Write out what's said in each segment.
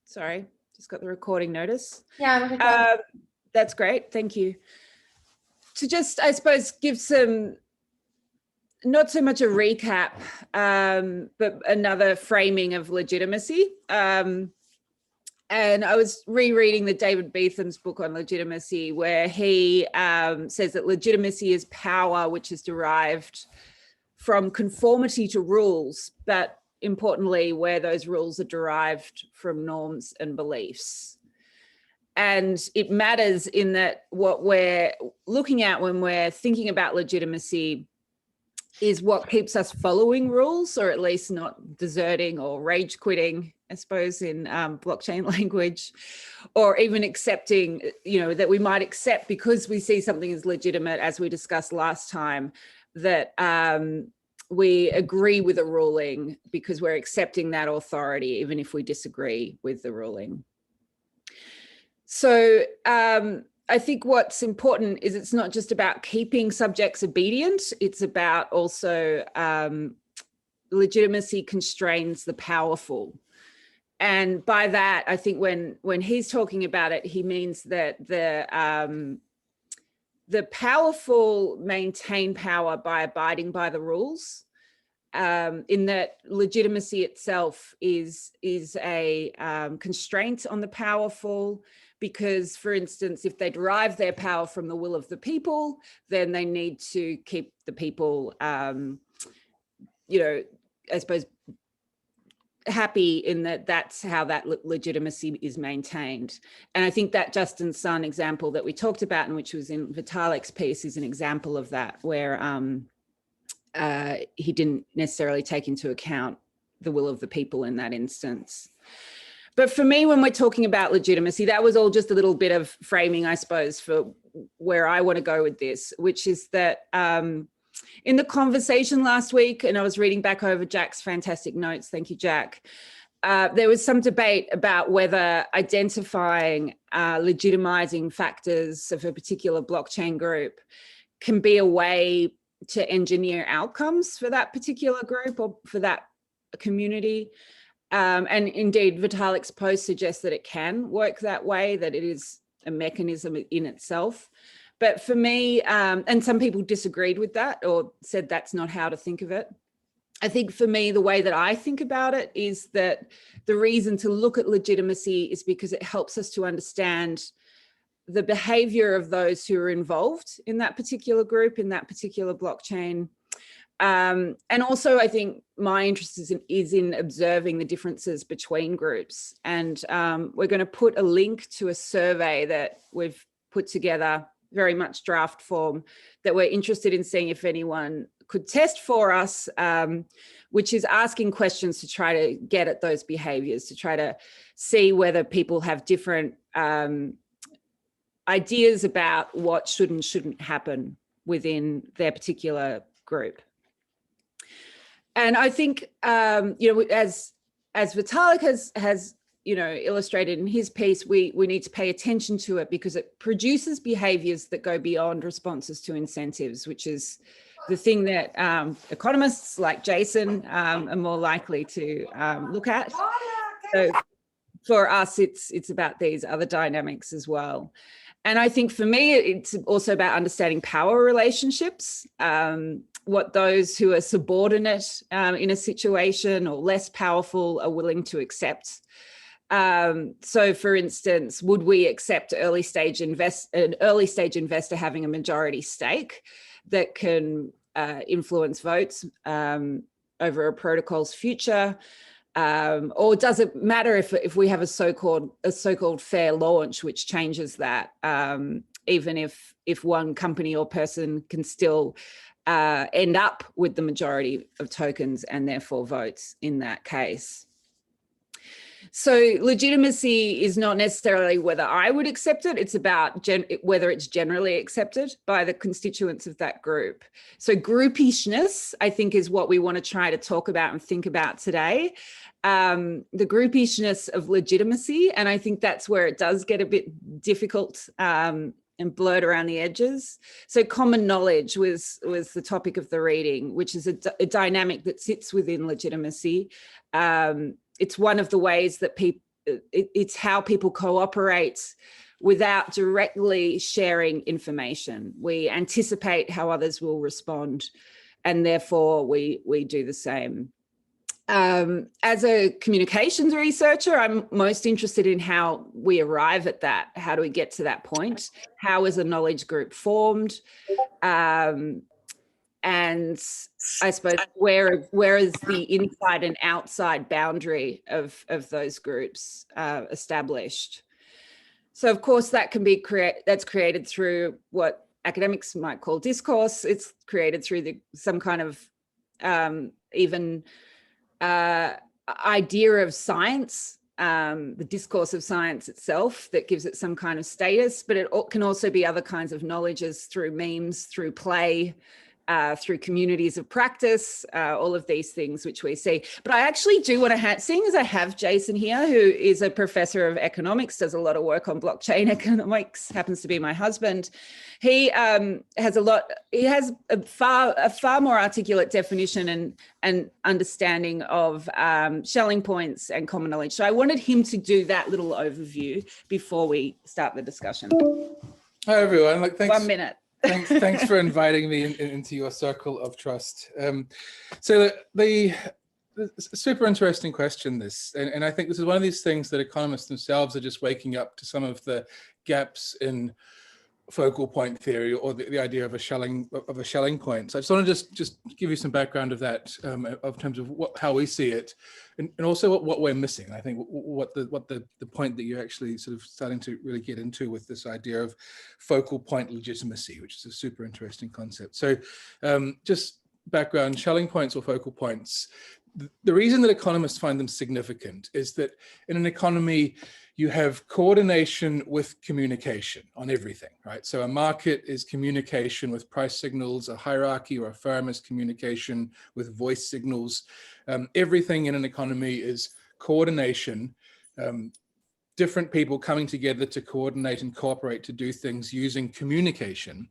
Sorry, just got the recording notice. Yeah, that's great. Thank you. To just, I suppose, give some, not so much a recap, but another framing of legitimacy. And I was rereading the David Beetham's book on legitimacy, where he says that legitimacy is power which is derived from conformity to rules, but importantly, where those rules are derived from norms and beliefs. And it matters in that what we're looking at when we're thinking about legitimacy is what keeps us following rules, or at least not deserting or rage quitting, I suppose, in blockchain language, or even accepting, that we might accept because we see something as legitimate, as we discussed last time, that we agree with a ruling because we're accepting that authority, even if we disagree with the ruling. So I think what's important is it's not just about keeping subjects obedient, it's about also legitimacy constrains the powerful. And by that, I think when he's talking about it, he means that the powerful maintain power by abiding by the rules, in that legitimacy itself is a constraint on the powerful, because, for instance, if they derive their power from the will of the people, then they need to keep the people, I suppose, happy in that that's how that legitimacy is maintained. And I think that Justin Sun example that we talked about, and which was in Vitalik's piece, is an example of that, where he didn't necessarily take into account the will of the people in that instance. But for me, when we're talking about legitimacy, that was all just a little bit of framing, I suppose, for where I want to go with this, which is that in the conversation last week, and I was reading back over Jack's fantastic notes, thank you, Jack, there was some debate about whether identifying legitimizing factors of a particular blockchain group can be a way to engineer outcomes for that particular group or for that community. And indeed, Vitalik's post suggests that it can work that way, that it is a mechanism in itself. But for me, and some people disagreed with that or said that's not how to think of it. I think for me, the way that I think about it is that the reason to look at legitimacy is because it helps us to understand the behavior of those who are involved in that particular group, in that particular blockchain. And also, I think my interest is in observing the differences between groups. And we're going to put a link to a survey that we've put together, very much draft form, that we're interested in seeing if anyone could test for us, which is asking questions to try to get at those behaviors, to try to see whether people have different ideas about what should and shouldn't happen within their particular group. And I think, as Vitalik has illustrated in his piece, we need to pay attention to it because it produces behaviors that go beyond responses to incentives, which is the thing that economists like Jason are more likely to look at. So for us, it's about these other dynamics as well. And I think for me, it's also about understanding power relationships, what those who are subordinate in a situation or less powerful are willing to accept. So for instance, would we accept an early stage investor having a majority stake that can influence votes over a protocol's future? Or does it matter if we have a so-called fair launch, which changes that, even if one company or person can still end up with the majority of tokens and therefore votes in that case? So legitimacy is not necessarily whether I would accept it, it's about whether it's generally accepted by the constituents of that group. So groupishness, I think, is what we want to try to talk about and think about today. The groupishness of legitimacy, and I think that's where it does get a bit difficult and blurred around the edges. So common knowledge was the topic of the reading, which is a dynamic that sits within legitimacy. It's one of the ways that it's how people cooperate without directly sharing information. We anticipate how others will respond, and therefore we do the same. As a communications researcher, I'm most interested in how we arrive at that. How do we get to that point? How is a knowledge group formed? And I suppose where is the inside and outside boundary of those groups established? So of course that can be that's created through what academics might call discourse. It's created through some kind of even idea of science, the discourse of science itself that gives it some kind of status, but it can also be other kinds of knowledges through memes, through play, through communities of practice, all of these things which we see. But I actually do want to seeing as I have Jason here, who is a professor of economics, does a lot of work on blockchain economics, happens to be my husband. He has a far more articulate definition and understanding of Schelling points and common knowledge. So I wanted him to do that little overview before we start the discussion. Hi everyone, thanks. 1 minute. Thanks for inviting me into your circle of trust. So the super interesting question, this, and I think this is one of these things that economists themselves are just waking up to some of the gaps in focal point theory, or the idea of a Schelling point. So I just want to just give you some background of that, of terms of how we see it, and also what we're missing. I think what the point that you're actually sort of starting to really get into with this idea of focal point legitimacy, which is a super interesting concept. So just background, Schelling points or focal points. The reason that economists find them significant is that in an economy, you have coordination with communication on everything, right? So a market is communication with price signals, a hierarchy or a firm is communication with voice signals. Everything in an economy is coordination, different people coming together to coordinate and cooperate to do things using communication,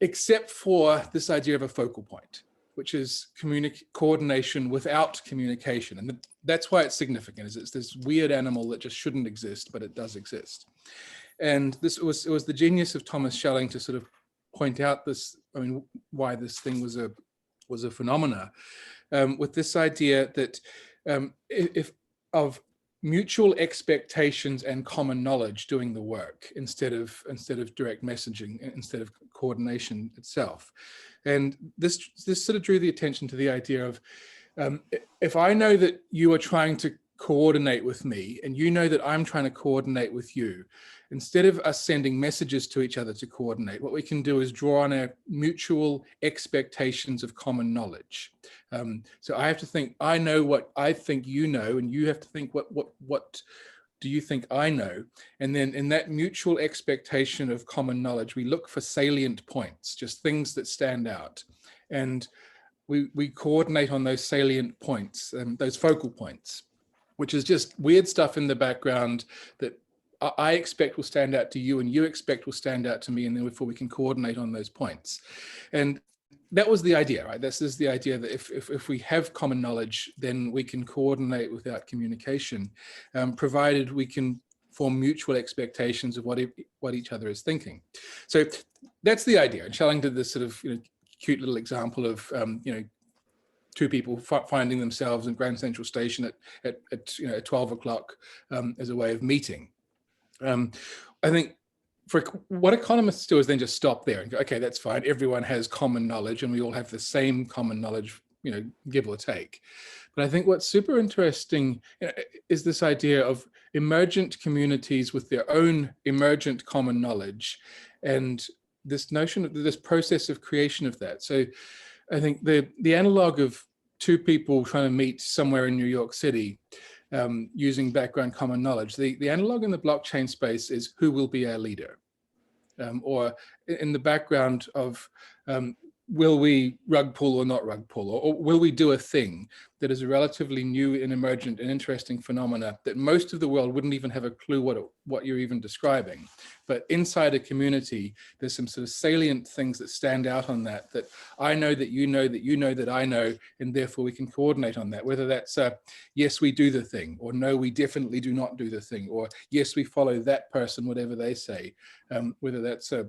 except for this idea of a focal point, which is coordination without communication. And that's why it's significant, is it's this weird animal that just shouldn't exist, but it does exist. And it was the genius of Thomas Schelling to sort of point out this, why this thing was a phenomena, with this idea that of mutual expectations and common knowledge doing the work instead of direct messaging, instead of coordination itself. And this sort of drew the attention to the idea of, if I know that you are trying to coordinate with me and you know that I'm trying to coordinate with you, instead of us sending messages to each other to coordinate, what we can do is draw on our mutual expectations of common knowledge. So I have to think, I know what I think you know, and you have to think, what do you think I know? And then in that mutual expectation of common knowledge, we look for salient points, just things that stand out. And we coordinate on those salient points, those focal points, which is just weird stuff in the background that I expect will stand out to you and you expect will stand out to me, and then before we can coordinate on those points. And that was the idea, right? This is the idea that if we have common knowledge, then we can coordinate without communication, provided we can form mutual expectations of what each other is thinking. So that's the idea. And Schelling did this sort of cute little example of two people finding themselves in Grand Central Station at 12 o'clock as a way of meeting. I think for what economists do is then just stop there and go, okay, that's fine. Everyone has common knowledge and we all have the same common knowledge, give or take. But I think what's super interesting is this idea of emergent communities with their own emergent common knowledge, and this notion of this process of creation of that. So I think the analog of two people trying to meet somewhere in New York City using background common knowledge, the analog in the blockchain space is who will be our leader, or in the background of will we rug pull or not rug pull, or will we do a thing? that is a relatively new and emergent and interesting phenomena that most of the world wouldn't even have a clue what you're even describing. But inside a community, there's some sort of salient things that stand out on that I know that you know that you know that I know, and therefore we can coordinate on that, whether that's yes, we do the thing, or no, we definitely do not do the thing, or yes, we follow that person, whatever they say, whether that's a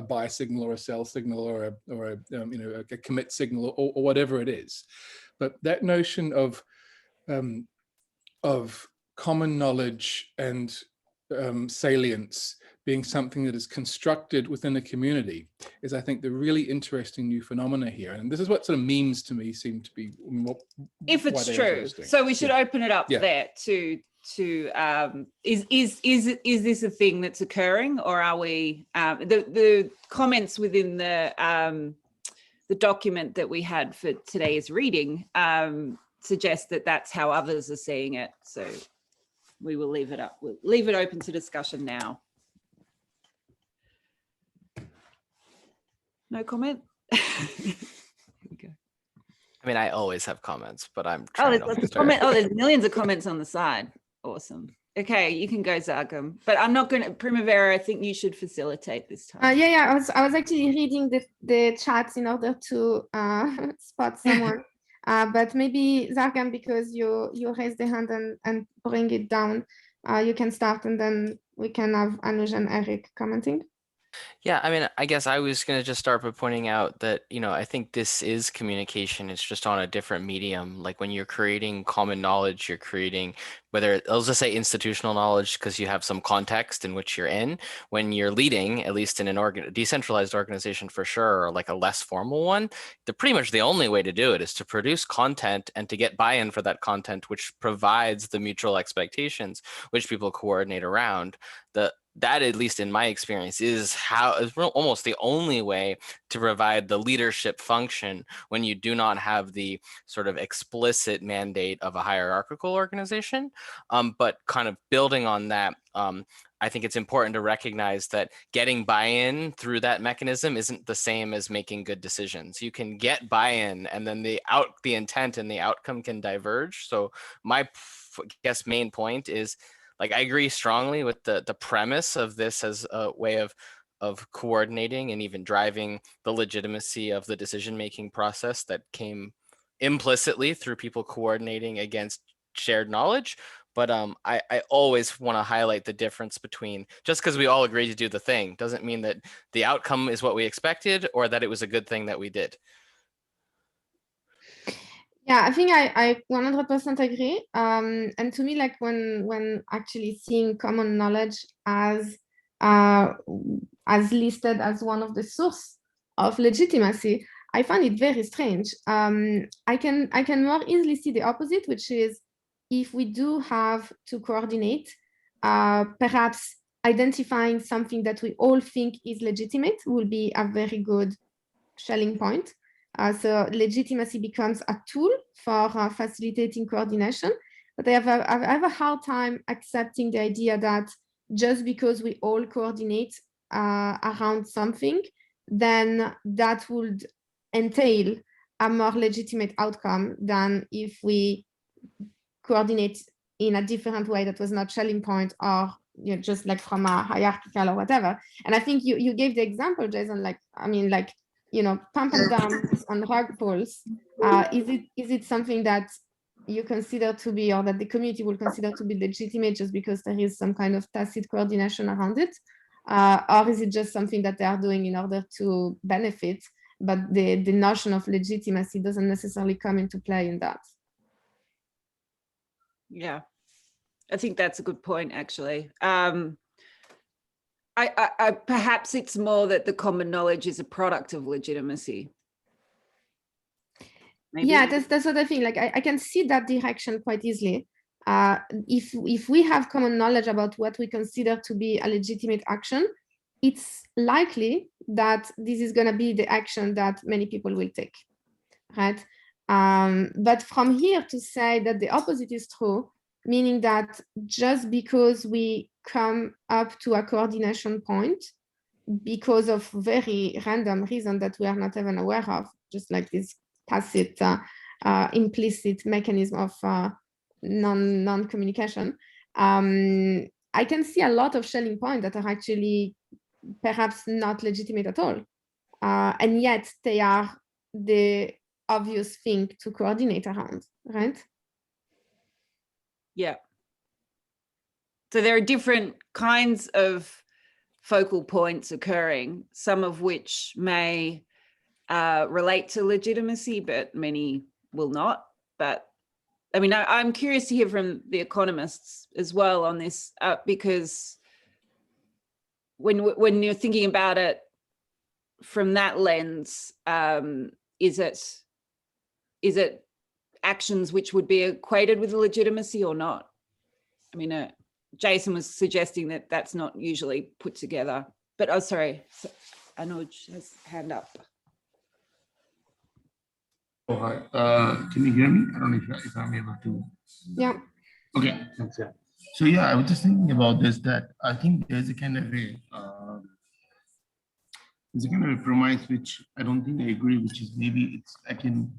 buy signal or a sell signal or a commit signal or whatever it is. But that notion of common knowledge and salience being something that is constructed within a community is, I think, the really interesting new phenomena here. And this is what sort of memes to me seem to be if it's true. So we should open it up there to is this a thing that's occurring, or are we the comments within the document that we had for today's reading suggest that that's how others are seeing it. So we will leave it up. We'll leave it open to discussion now. No comment? Okay. I mean, I always have comments, but I'm trying there's millions of comments on the side. Awesome. Okay, you can go, Zargam. But I'm not going to, Primavera, I think you should facilitate this time. Yeah, I was actually reading the chats in order to spot someone. But maybe Zargam, because you raised the hand and bring it down, you can start, and then we can have Anuj and Eric commenting. Yeah, I mean, I guess I was going to just start by pointing out that, I think this is communication. It's just on a different medium. Like when you're creating common knowledge, you're creating, whether I'll just say institutional knowledge, because you have some context in which you're in. When you're leading, at least in an decentralized organization for sure, or like a less formal one, pretty much the only way to do it is to produce content and to get buy-in for that content, which provides the mutual expectations, which people coordinate around. That, at least in my experience, is almost the only way to provide the leadership function when you do not have the sort of explicit mandate of a hierarchical organization. But kind of building on that, I think it's important to recognize that getting buy-in through that mechanism isn't the same as making good decisions. You can get buy-in, and then the intent and the outcome can diverge. So my main point is, like, I agree strongly with the premise of this as a way of coordinating and even driving the legitimacy of the decision-making process that came implicitly through people coordinating against shared knowledge. But I always want to highlight the difference between, just because we all agree to do the thing doesn't mean that the outcome is what we expected or that it was a good thing that we did. Yeah, I think I 100% agree. And to me, like when actually seeing common knowledge as listed as one of the source of legitimacy, I find it very strange. I can more easily see the opposite, which is if we do have to coordinate, perhaps identifying something that we all think is legitimate will be a very good Schelling point. So legitimacy becomes a tool for facilitating coordination. But I have a hard time accepting the idea that just because we all coordinate around something, then that would entail a more legitimate outcome than if we coordinate in a different way that was not Schelling point, or just like from a hierarchical or whatever. And I think you gave the example, Jason, pump and dump on rug pulls. Is it something that you consider to be, or that the community will consider to be legitimate just because there is some kind of tacit coordination around it? Or is it just something that they are doing in order to benefit, but the notion of legitimacy doesn't necessarily come into play in that? Yeah, I think that's a good point, actually. Perhaps it's more that the common knowledge is a product of legitimacy. Maybe. Yeah, that's what I think. Like I can see that direction quite easily. If we have common knowledge about what we consider to be a legitimate action, it's likely that this is going to be the action that many people will take, right? But from here to say that the opposite is true, meaning that just because we come up to a coordination point because of very random reason that we are not even aware of, just like this tacit implicit mechanism of non-communication. I can see a lot of Schelling points that are actually perhaps not legitimate at all. And yet they are the obvious thing to coordinate around, right? Yeah. So there are different kinds of focal points occurring, some of which may relate to legitimacy, but many will not. But I mean, I'm curious to hear from the economists as well on this, because when you're thinking about it from that lens, is it actions which would be equated with legitimacy or not? I mean, Jason was suggesting that that's not usually put together, but oh, sorry, Anuj has hand up. Oh, hi. Can you hear me? I don't know if I'm able to. Yeah. Okay, thanks. Yeah. So yeah, I was just thinking about this, that I think there's a kind of a premise which I don't think I agree, which is maybe it's like in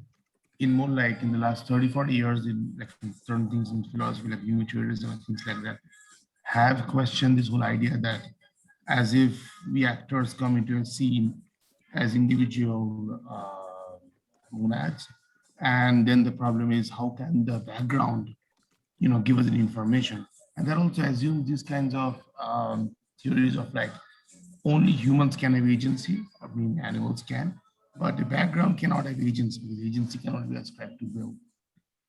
more like in the last 30, 40 years, in like certain things in philosophy, like utilitarianism and things like that, have questioned this whole idea that as if we actors come into a scene as individual monads, and then the problem is how can the background, give us the information, and that also assumes these kinds of theories of like only humans can have agency. I mean, animals can, but the background cannot have agency because agency cannot be ascribed to will,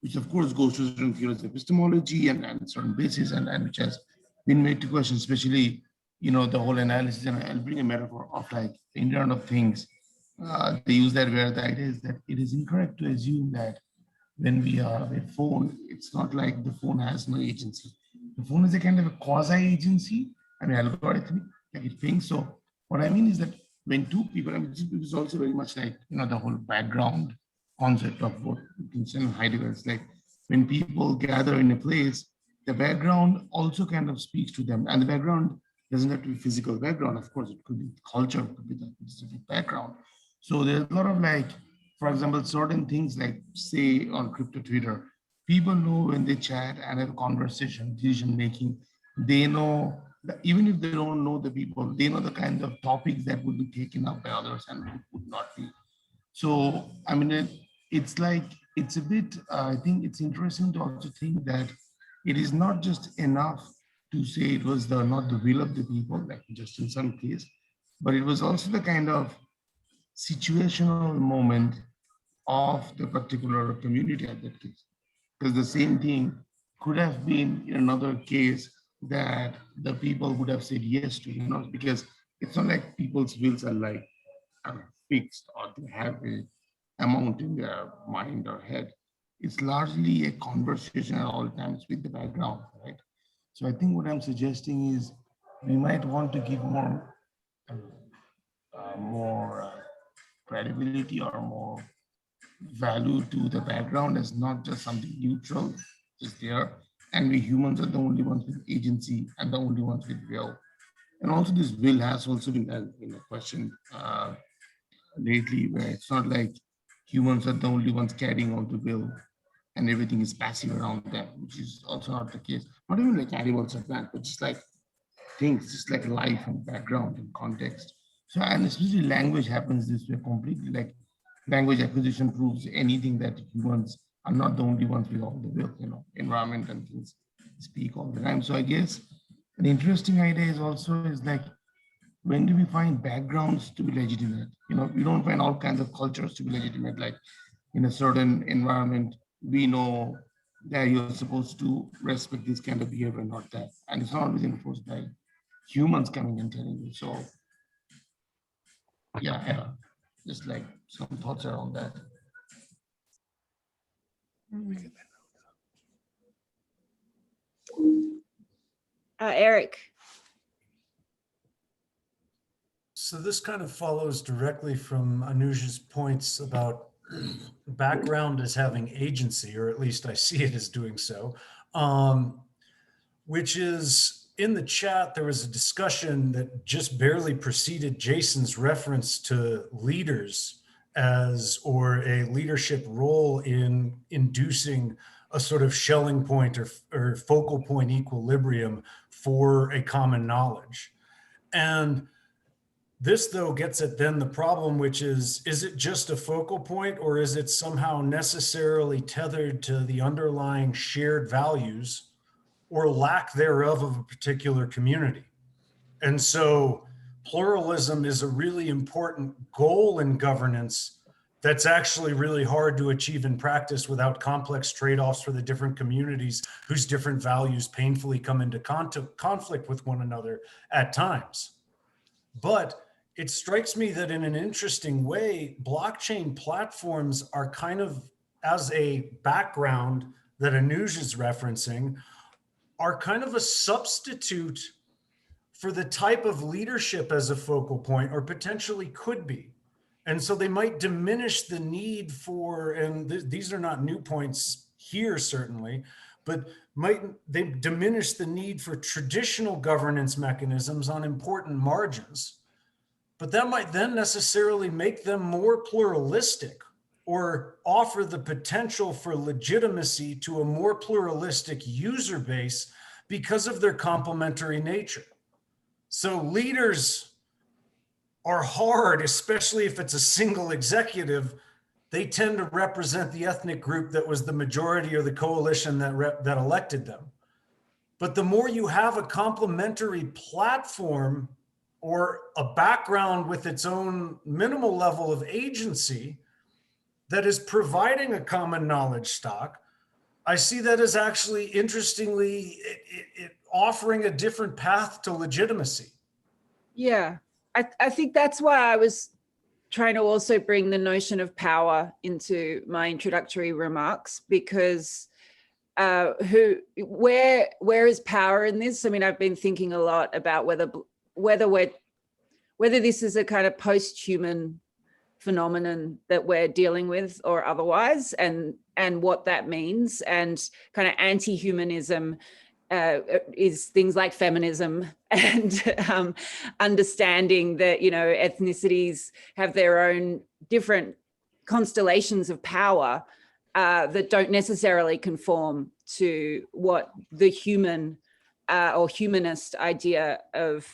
which of course goes to certain theories of epistemology and certain bases, and which has been made to question, especially, the whole analysis. And I'll bring a metaphor of like the Internet of Things. They use that where the idea is that it is incorrect to assume that when we have a phone, it's not like the phone has no agency. The phone is a kind of a quasi-agency, algorithmic, like it thinks. So what I mean is that when two people, it is also very much like, the whole background concept of what Wittgenstein and Heidegger is like, when people gather in a place, the background also kind of speaks to them. And the background doesn't have to be physical background. Of course, it could be culture, it could be the specific background. So there's a lot of like, for example, certain things like say on crypto Twitter, people know when they chat and have conversation, decision making, they know that even if they don't know the people, they know the kind of topics that would be taken up by others and would not be. So, it's like, it's a bit, I think it's interesting to also think that it is not just enough to say it was not the will of the people, like just in some case, but it was also the kind of situational moment of the particular community at that case. Because the same thing could have been in another case that the people would have said yes to, because it's not like people's wills are like fixed or they have a amount in their mind or head. It's largely a conversation at all times with the background, right? So I think what I'm suggesting is we might want to give more credibility or more value to the background as not just something neutral is there, and we humans are the only ones with agency and the only ones with will. And also this will has also been questioned lately, where it's not like humans are the only ones carrying all the will and everything is passive around them, which is also not the case. Not even like animals or plants, but just like things, just like life and background and context. So, and especially language happens this way completely. Like language acquisition proves anything that humans are not the only ones with all the will, environment and things speak all the time. So I guess an interesting idea is also is like, when do we find backgrounds to be legitimate? We don't find all kinds of cultures to be legitimate. Like in a certain environment, we know that you're supposed to respect this kind of behavior, not that. And it's not always enforced by humans coming and telling you. So yeah, just like some thoughts around that. Eric. So this kind of follows directly from Anuj's points about background as having agency, or at least I see it as doing so, which is in the chat, there was a discussion that just barely preceded Jason's reference to leaders as, or a leadership role in inducing a sort of Schelling point or focal point equilibrium for a common knowledge. And this, though, gets at then the problem, which is it just a focal point, or is it somehow necessarily tethered to the underlying shared values or lack thereof of a particular community? And so pluralism is a really important goal in governance that's actually really hard to achieve in practice without complex trade-offs for the different communities whose different values painfully come into conflict with one another at times. But it strikes me that in an interesting way, blockchain platforms are kind of, as a background that Anuj is referencing, are kind of a substitute for the type of leadership as a focal point, or potentially could be. And so they might diminish the need for, and these are not new points here certainly, but might they diminish the need for traditional governance mechanisms on important margins. But that might then necessarily make them more pluralistic, or offer the potential for legitimacy to a more pluralistic user base because of their complementary nature. So leaders are hard, especially if it's a single executive. They tend to represent the ethnic group that was the majority or the coalition that elected them. But the more you have a complementary platform or a background with its own minimal level of agency that is providing a common knowledge stock, I see that as actually, interestingly, it offering a different path to legitimacy. Yeah, I think that's why I was trying to also bring the notion of power into my introductory remarks, because where is power in this? I mean, I've been thinking a lot about whether this is a kind of post-human phenomenon that we're dealing with or otherwise, and what that means, and kind of anti-humanism is things like feminism and understanding that, you know, ethnicities have their own different constellations of power that don't necessarily conform to what the human or humanist idea of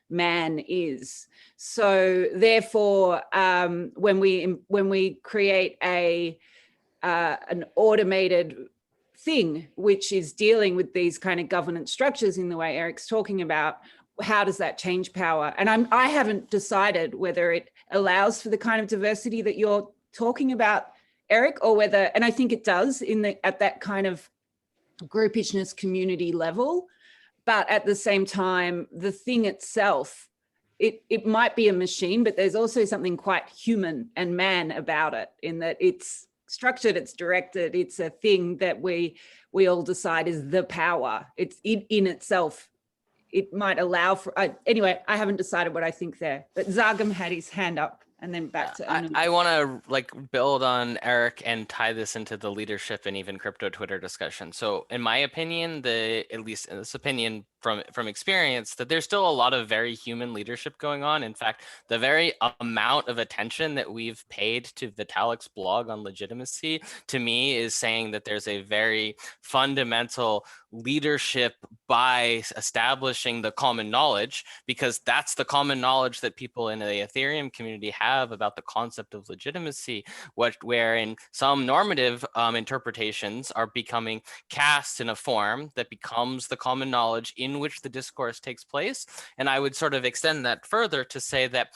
man is. So therefore, when we create an automated thing which is dealing with these kind of governance structures in the way Eric's talking about, how does that change power? And I haven't decided whether it allows for the kind of diversity that you're talking about, Eric, or whether, and I think it does at that kind of groupishness community level. But at the same time, the thing itself, it might be a machine, but there's also something quite human and man about it, in that it's structured, it's directed, it's a thing that we all decide is the power. It's in itself. It might allow for, anyway, I haven't decided what I think there, but Zagam had his hand up, and then back to Anu. I want to like build on Eric and tie this into the leadership and even crypto Twitter discussion. So in my opinion, at least in this opinion from experience, that there's still a lot of very human leadership going on. In fact, the very amount of attention that we've paid to Vitalik's blog on legitimacy, to me, is saying that there's a very fundamental leadership by establishing the common knowledge, because that's the common knowledge that people in the Ethereum community have about the concept of legitimacy, wherein some normative interpretations are becoming cast in a form that becomes the common knowledge in which the discourse takes place. And I would sort of extend that further to say that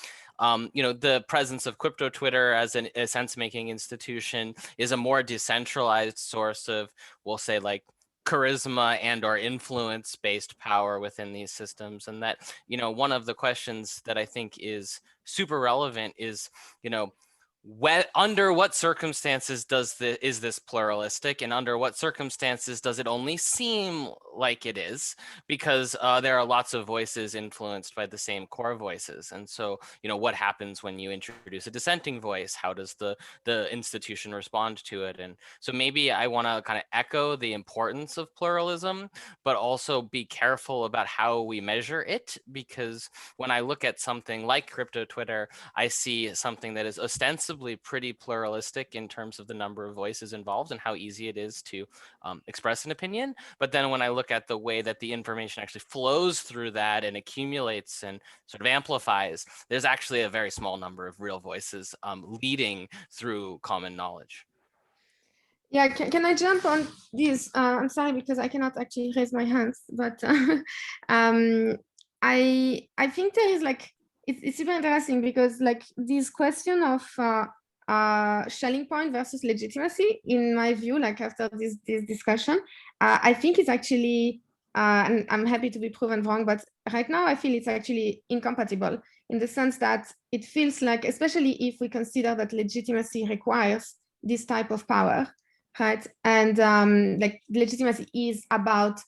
you know, the presence of crypto Twitter as a sense-making institution is a more decentralized source of, we'll say, like, charisma and or influence-based power within these systems. And that, you know, one of the questions that I think is super relevant is, you know, under what circumstances is this pluralistic, and under what circumstances does it only seem like it is, because there are lots of voices influenced by the same core voices. And so, what happens when you introduce a dissenting voice? How does the institution respond to it? And so maybe I want to kind of echo the importance of pluralism, but also be careful about how we measure it, because when I look at something like crypto Twitter, I see something that is ostensibly pretty pluralistic in terms of the number of voices involved and how easy it is to express an opinion. But then when I look at the way that the information actually flows through that and accumulates and sort of amplifies, there's actually a very small number of real voices leading through common knowledge. Yeah, can I jump on this? I'm sorry, because I cannot actually raise my hands, but I think there is like, it's super interesting, because like this question of Schelling point versus legitimacy, in my view, like after this discussion, I think it's actually, and I'm happy to be proven wrong, but right now I feel it's actually incompatible, in the sense that it feels like, especially if we consider that legitimacy requires this type of power, right? And like legitimacy is about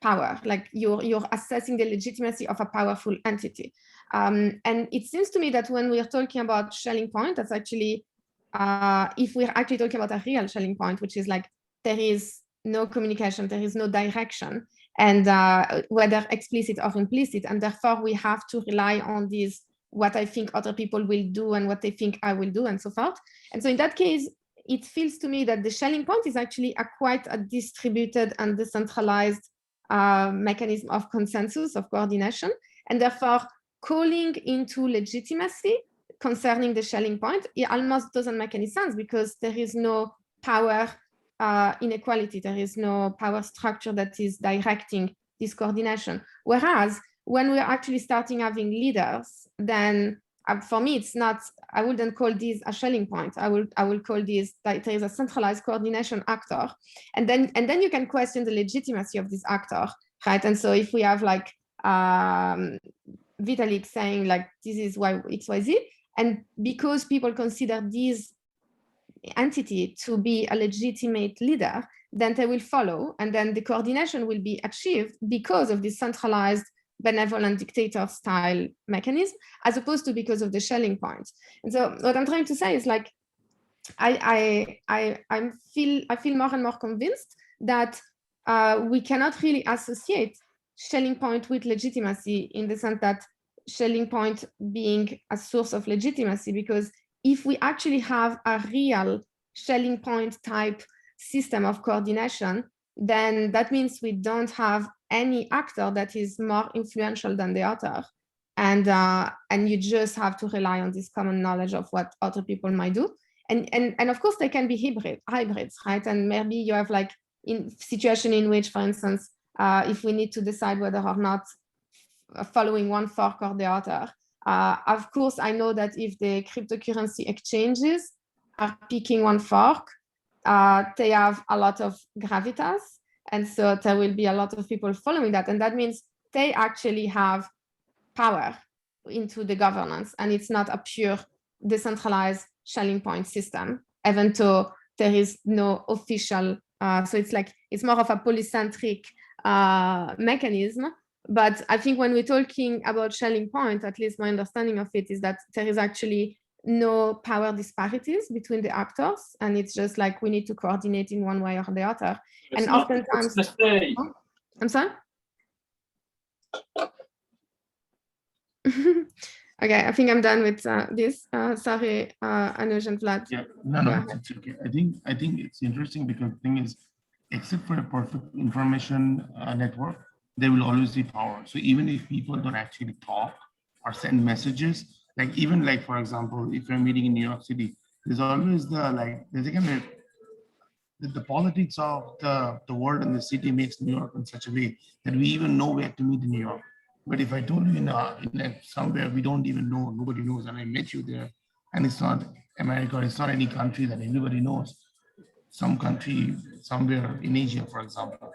power, like you're assessing the legitimacy of a powerful entity. And it seems to me that when we're talking about Schelling point, that's actually, if we're actually talking about a real Schelling point, which is like, there is no communication, there is no direction, and whether explicit or implicit, and therefore we have to rely on these, what I think other people will do and what they think I will do, and so forth. And so in that case, it feels to me that the Schelling point is actually quite a distributed and decentralized mechanism of consensus, of coordination, and therefore calling into legitimacy concerning the Schelling point, it almost doesn't make any sense, because there is no power inequality, there is no power structure that is directing this coordination. Whereas when we're actually starting having leaders, then for me, it's not, I wouldn't call this a Schelling point. I will call this that there is a centralized coordination actor. And then you can question the legitimacy of this actor, right? And so if we have like Vitalik saying like, this is why XYZ, and because people consider this entity to be a legitimate leader, then they will follow, and then the coordination will be achieved because of this centralized benevolent dictator style mechanism, as opposed to because of the Schelling point. And so what I'm trying to say is like, I feel more and more convinced that we cannot really associate Schelling point with legitimacy, in the sense that Schelling point being a source of legitimacy, because if we actually have a real Schelling point type system of coordination, then that means we don't have any actor that is more influential than the other. And you just have to rely on this common knowledge of what other people might do. And of course, they can be hybrids, right? And maybe you have like in situation in which, for instance, if we need to decide whether or not following one fork or the other, of course, I know that if the cryptocurrency exchanges are picking one fork, they have a lot of gravitas. And so there will be a lot of people following that. And that means they actually have power into the governance. And it's not a pure decentralized Schelling point system, even though there is no official, so it's like, it's more of a polycentric mechanism. But I think when we're talking about Schelling point, at least my understanding of it is that there is actually no power disparities between the actors, and it's just like we need to coordinate in one way or the other. It's and not, oftentimes, it's the state. I'm sorry. Okay, I think I'm done with this. Sorry, Anuj and Vlad. Yeah, no, it's okay. I think it's interesting, because the thing is, except for a perfect information network, there will always be power. So even if people don't actually talk or send messages, like even like, for example, if you're meeting in New York City, there's always there's a kind of the politics of the world and the city makes New York in such a way that we even know where to meet in New York. But if I told you in like somewhere we don't even know, nobody knows, and I met you there, and it's not America, it's not any country that anybody knows, some country somewhere in Asia, for example,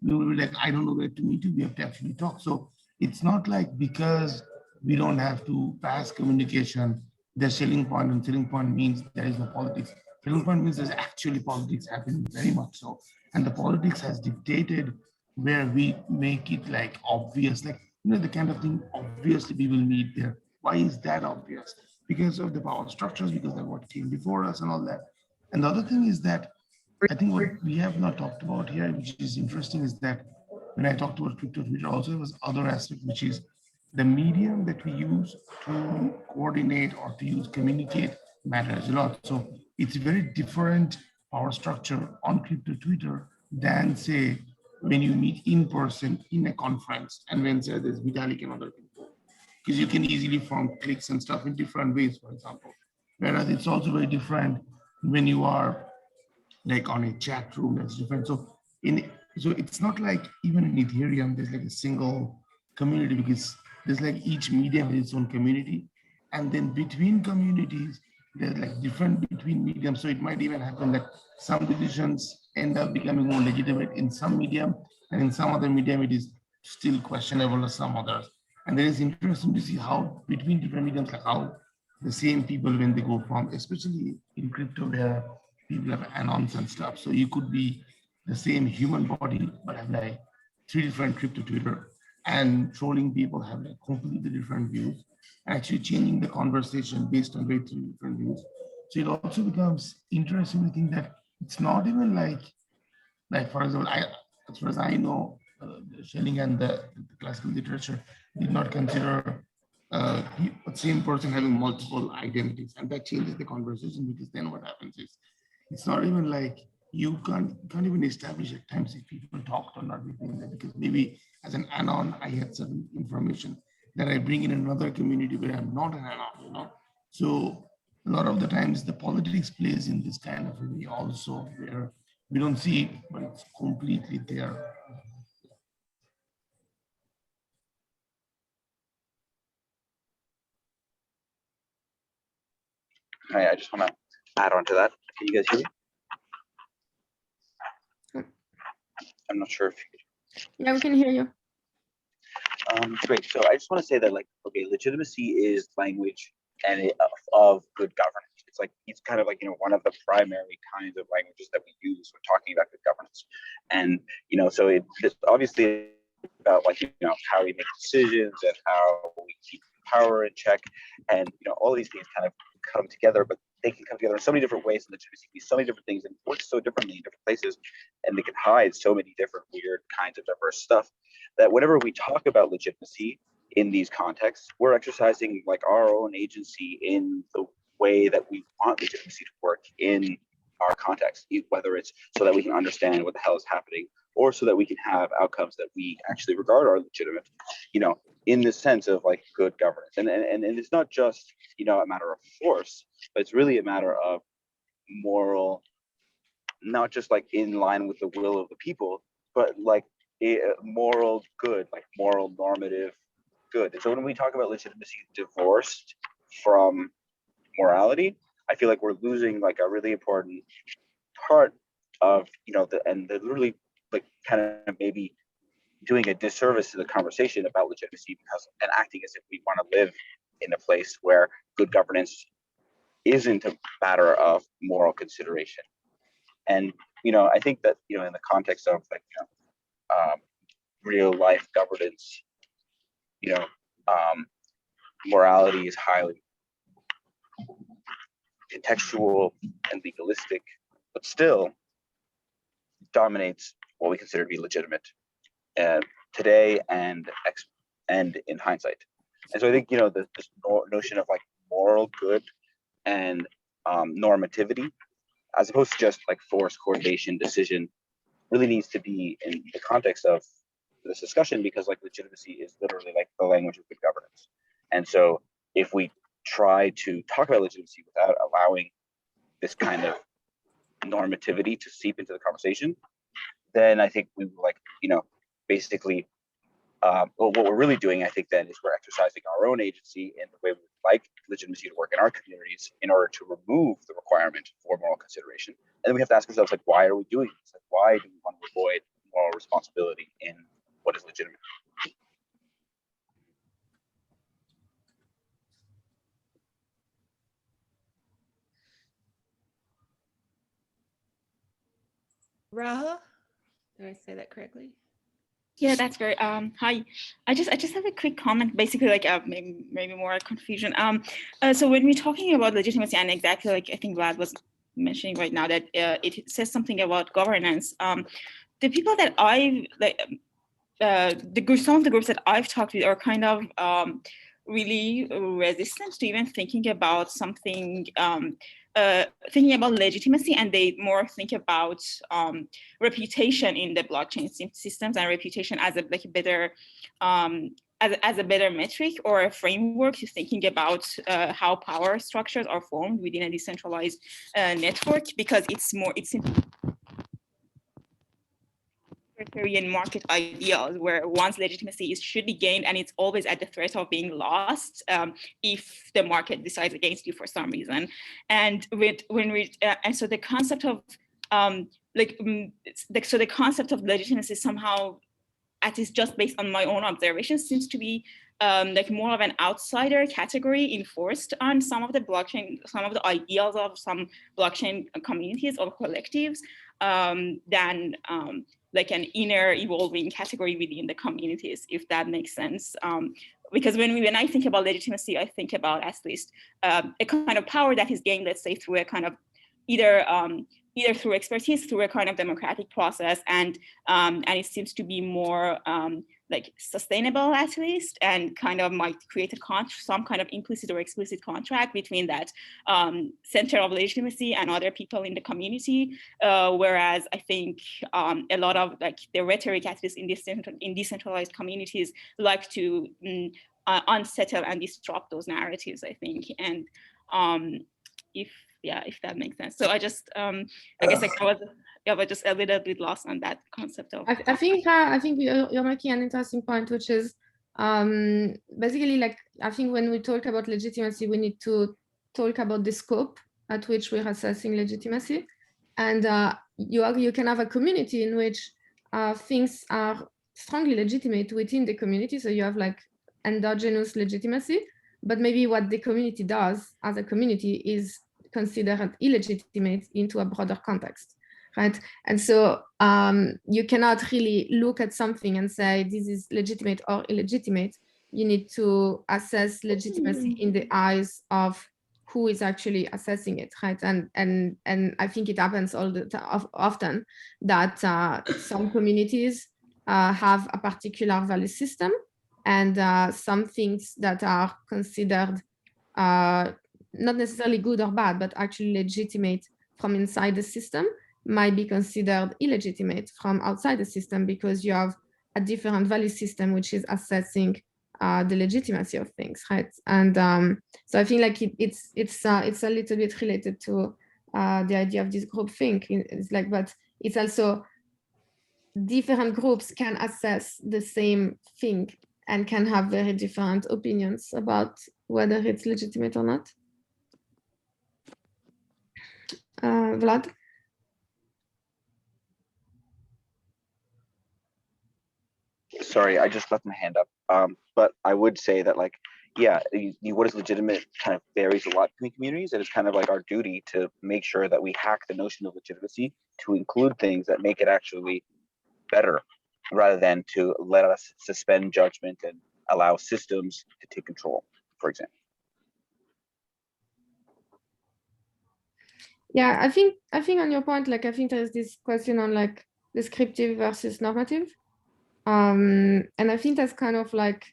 we will be like, I don't know where to meet you, we have to actually talk. So it's not like because we don't have to pass communication, there's selling point, and selling point means there is no politics. Selling point means there's actually politics happening, very much so. And the politics has dictated where we make it like obvious, like, you know, the kind of thing obviously people need there. Why is that obvious? Because of the power structures, because of what came before us and all that. And the other thing is that I think what we have not talked about here, which is interesting, is that when I talked about crypto Twitter, also there was other aspect, which is the medium that we use to coordinate or to use communicate matters a lot. So it's a very different power structure on crypto Twitter than, say, when you meet in person in a conference and when, say, there's Vitalik and other people, because you can easily form cliques and stuff in different ways, for example. Whereas it's also very different when you are like on a chat room, that's different. So it's not like even in Ethereum, there's like a single community, because there's like each medium has its own community. And then between communities, there's like different between mediums. So it might even happen that some decisions end up becoming more legitimate in some medium, and in some other medium, it is still questionable as some others. And then it's interesting to see how between different mediums, like how the same people, when they go from, especially in crypto where people have anons and stuff. So you could be the same human body, but have like 3 different crypto Twitter, and trolling people have like completely different views, actually changing the conversation based on very 3 different views. So it also becomes interesting to think that it's not even like for example, as far as I know, Schelling and the classical literature did not consider the same person having multiple identities, and that changes the conversation, because then what happens is it's not even like you can't even establish at times if people talked or not between them, because maybe as an anon I had certain information that I bring in another community where I'm not an anon, you know. So a lot of the times the politics plays in this kind of a way also, where we don't see it, but it's completely there. Hi, I just want to add on to that. Can you guys hear me? I'm not sure if you Yeah, we can hear you. great. So I just want to say that, like, okay, legitimacy is language of good governance. It's kind of like, you know, one of the primary kinds of languages that we use when talking about good governance. And, you know, so it's obviously about, like, you know, how we make decisions and how we keep power in check. And, you know, all these things kind of come together, but they can come together in so many different ways. And legitimacy can be so many different things and work so differently in different places. And they can hide so many different weird kinds of diverse stuff that whenever we talk about legitimacy in these contexts, we're exercising like our own agency in the way that we want legitimacy to work in our context, whether it's so that we can understand what the hell is happening, or so that we can have outcomes that we actually regard are legitimate, you know, in the sense of like good governance. And it's not just, you know, a matter of force, but it's really a matter of moral, not just like in line with the will of the people, but like a moral good, like moral normative good. And so when we talk about legitimacy divorced from morality, I feel like we're losing like a really important part of, you know, the literally like kind of maybe doing a disservice to the conversation about legitimacy, because and acting as if we want to live in a place where good governance isn't a matter of moral consideration. And, you know, I think that, you know, in the context of like, you know, real life governance, you know, morality is highly contextual and legalistic, but still dominates what we consider to be legitimate today and in hindsight. And so I think, you know, this notion of like moral good and normativity, as opposed to just like force, coordination, decision, really needs to be in the context of this discussion, because like legitimacy is literally like the language of good governance. And so if we try to talk about legitimacy without allowing this kind of normativity to seep into the conversation, then I think we will, like, you know, basically well, what we're really doing, I think, then is we're exercising our own agency in the way we would like legitimacy to work in our communities in order to remove the requirement for moral consideration. And then we have to ask ourselves, like, why are we doing this? Like, why do we want to avoid moral responsibility in what is legitimate? Did I say that correctly? Yeah, that's great. Hi, I just have a quick comment, basically like maybe more confusion. So when we're talking about legitimacy, and exactly like I think Vlad was mentioning right now that it says something about governance. The people that I've like some of the groups that I've talked with are kind of really resistant to even thinking about something, thinking about legitimacy, and they more think about reputation in the blockchain systems and reputation as a like a better as a better metric or a framework to thinking about how power structures are formed within a decentralized network, because it's authoritarian market ideals where one's legitimacy should be gained, and it's always at the threat of being lost if the market decides against you for some reason. And so the concept of so the concept of legitimacy somehow, at least just based on my own observations, seems to be like more of an outsider category enforced on some of the blockchain, some of the ideals of some blockchain communities or collectives than like an inner evolving category within the communities, if that makes sense. Because when I think about legitimacy, I think about at least a kind of power that is gained, let's say, through a kind of either through expertise, through a kind of democratic process, and it seems to be more like sustainable at least, and kind of might create some kind of implicit or explicit contract between that center of legitimacy and other people in the community. Whereas I think a lot of like the rhetoric, at least in decentralized communities, like to unsettle and disrupt those narratives, I think. And if that makes sense. So I just, I guess like I was just a little bit lost on that concept of. I think you're making an interesting point, which is basically like, I think when we talk about legitimacy, we need to talk about the scope at which we're assessing legitimacy. And you can have a community in which things are strongly legitimate within the community. So you have like endogenous legitimacy, but maybe what the community does as a community is considered illegitimate into a broader context, right? And so you cannot really look at something and say this is legitimate or illegitimate. You need to assess legitimacy in the eyes of who is actually assessing it, right? And I think it happens often that some communities have a particular value system, and some things that are considered not necessarily good or bad, but actually legitimate from inside the system might be considered illegitimate from outside the system, because you have a different value system which is assessing the legitimacy of things, right? And so I think like it's a little bit related to the idea of this group think. It's like, but it's also different groups can assess the same thing and can have very different opinions about whether it's legitimate or not. Vlad? Sorry, I just left my hand up. But I would say that, like, yeah, what is legitimate kind of varies a lot between communities, and it's kind of like our duty to make sure that we hack the notion of legitimacy to include things that make it actually better, rather than to let us suspend judgment and allow systems to take control, for example. Yeah, I think on your point, like I think there's this question on like descriptive versus normative. And I think that's kind of like,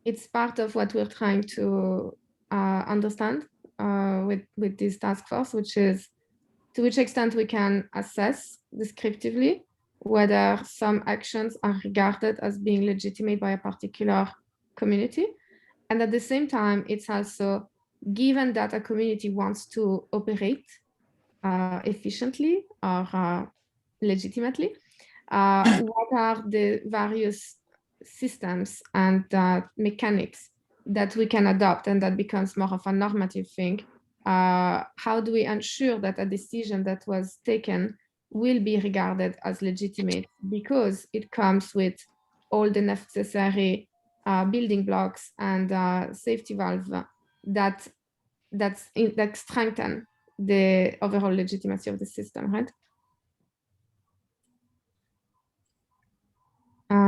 it's part of what we're trying to understand with this task force, which is to which extent we can assess descriptively whether some actions are regarded as being legitimate by a particular community. And at the same time, it's also given that a community wants to operate efficiently or legitimately, what are the various systems and mechanics that we can adopt, and that becomes more of a normative thing. How do we ensure that a decision that was taken will be regarded as legitimate because it comes with all the necessary building blocks and safety valve that strengthen the overall legitimacy of the system, right?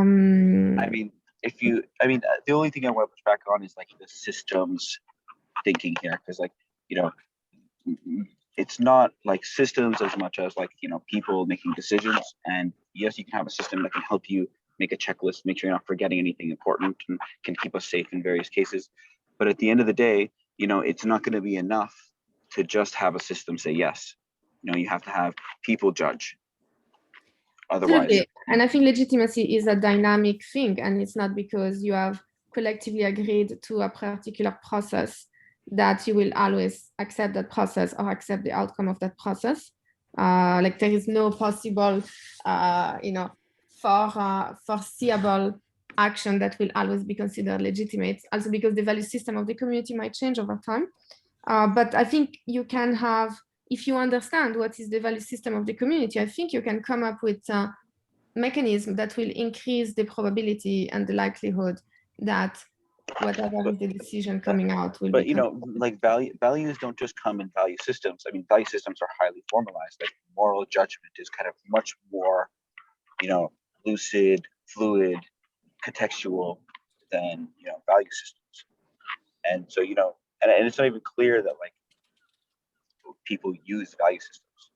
I mean, the only thing I want to push back on is like the systems thinking here, because like, you know, it's not like systems as much as like, you know, people making decisions. And yes, you can have a system that can help you make a checklist, make sure you're not forgetting anything important, and can keep us safe in various cases. But at the end of the day, you know, it's not going to be enough to just have a system say yes. You know, you have to have people judge. Otherwise, Absolutely. And I think legitimacy is a dynamic thing, and it's not because you have collectively agreed to a particular process that you will always accept that process or accept the outcome of that process. Like there is no possible, you know, foreseeable action that will always be considered legitimate. Also because the value system of the community might change over time. But I think you can have, if you understand what is the value system of the community, I think you can come up with a mechanism that will increase the probability and the likelihood that whatever is the decision coming out will but be. you know, like values don't just come in value systems. I mean, value systems are highly formalized. Like moral judgment is kind of much more, you know, lucid, fluid, contextual than, you know, value systems. And so, you know, and it's not even clear that like people use value systems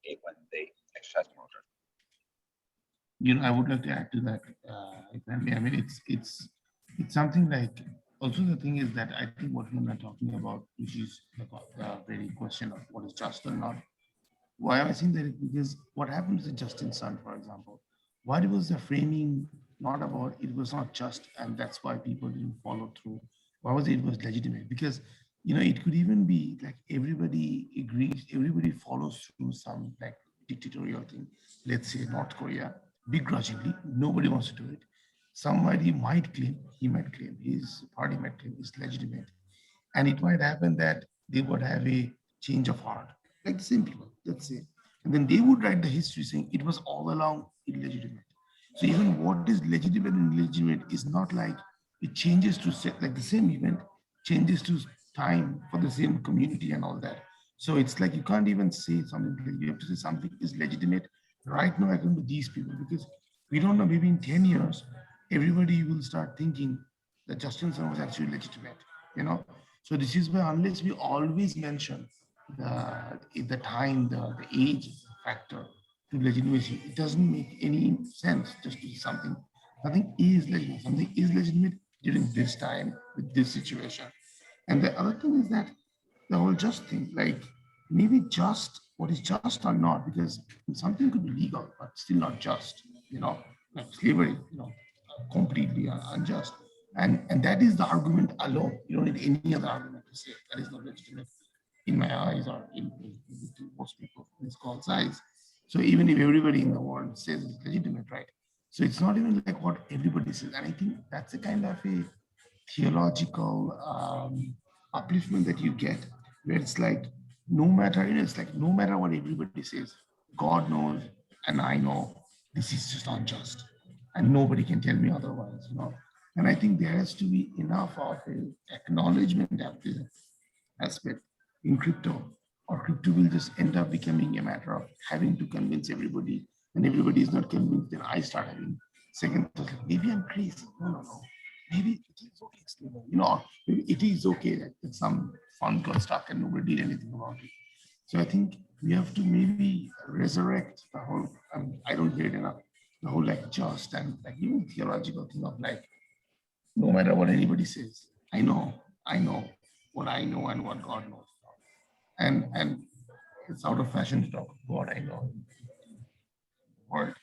when they exercise moral judgment. You know, I would like to add to that. If I may. I mean, it's something like, also the thing is that I think what we're talking about, which is the very question of what is just or not. Why am I saying that? Because what happens to Justin Sun, for example, why was the framing not about it was not just, and that's why people didn't follow through? Why was it was legitimate? Because, you know, it could even be like everybody agrees, everybody follows through some like dictatorial thing. Let's say North Korea, begrudgingly, nobody wants to do it. Somebody might claim, he might claim, his party might claim it's legitimate. And it might happen that they would have a change of heart, like the same people, let's say. And then they would write the history saying it was all along illegitimate. So even what is legitimate and illegitimate is not like it changes to set, like the same event changes to time for the same community and all that. So it's like you can't even say something, you have to say something is legitimate right now according to these people, because we don't know, maybe in 10 years, everybody will start thinking that Justin Sun was actually legitimate, you know? So this is why unless we always mention the time, the age factor to legitimacy, it doesn't make any sense just to something. Nothing is legitimate. Something is legitimate during this time with this situation. And the other thing is that the whole just thing, like maybe just what is just or not, because something could be legal but still not just, you know, like slavery, you know, completely unjust. And that is the argument alone. You don't need any other argument to say that is not legitimate in my eyes, or in most people in Scott's eyes. So even if everybody in the world says it's legitimate, right? So it's not even like what everybody says. And I think that's a kind of a theological upliftment that you get, where it's like, no matter, you know, it's like no matter what everybody says, God knows and I know this is just unjust, and nobody can tell me otherwise, you know. And I think there has to be enough of an acknowledgement of this aspect in crypto, or crypto will just end up becoming a matter of having to convince everybody, and everybody is not convinced, then I start having second thoughts, like, maybe I'm crazy. No. Maybe it is okay, you know, it is okay that some fund got stuck and nobody did anything about it. So I think we have to maybe resurrect the whole, I don't hear it enough, the whole like just and like even theological thing of like, no matter what anybody says, I know what I know and what God knows. And it's out of fashion to talk about what I know in the world,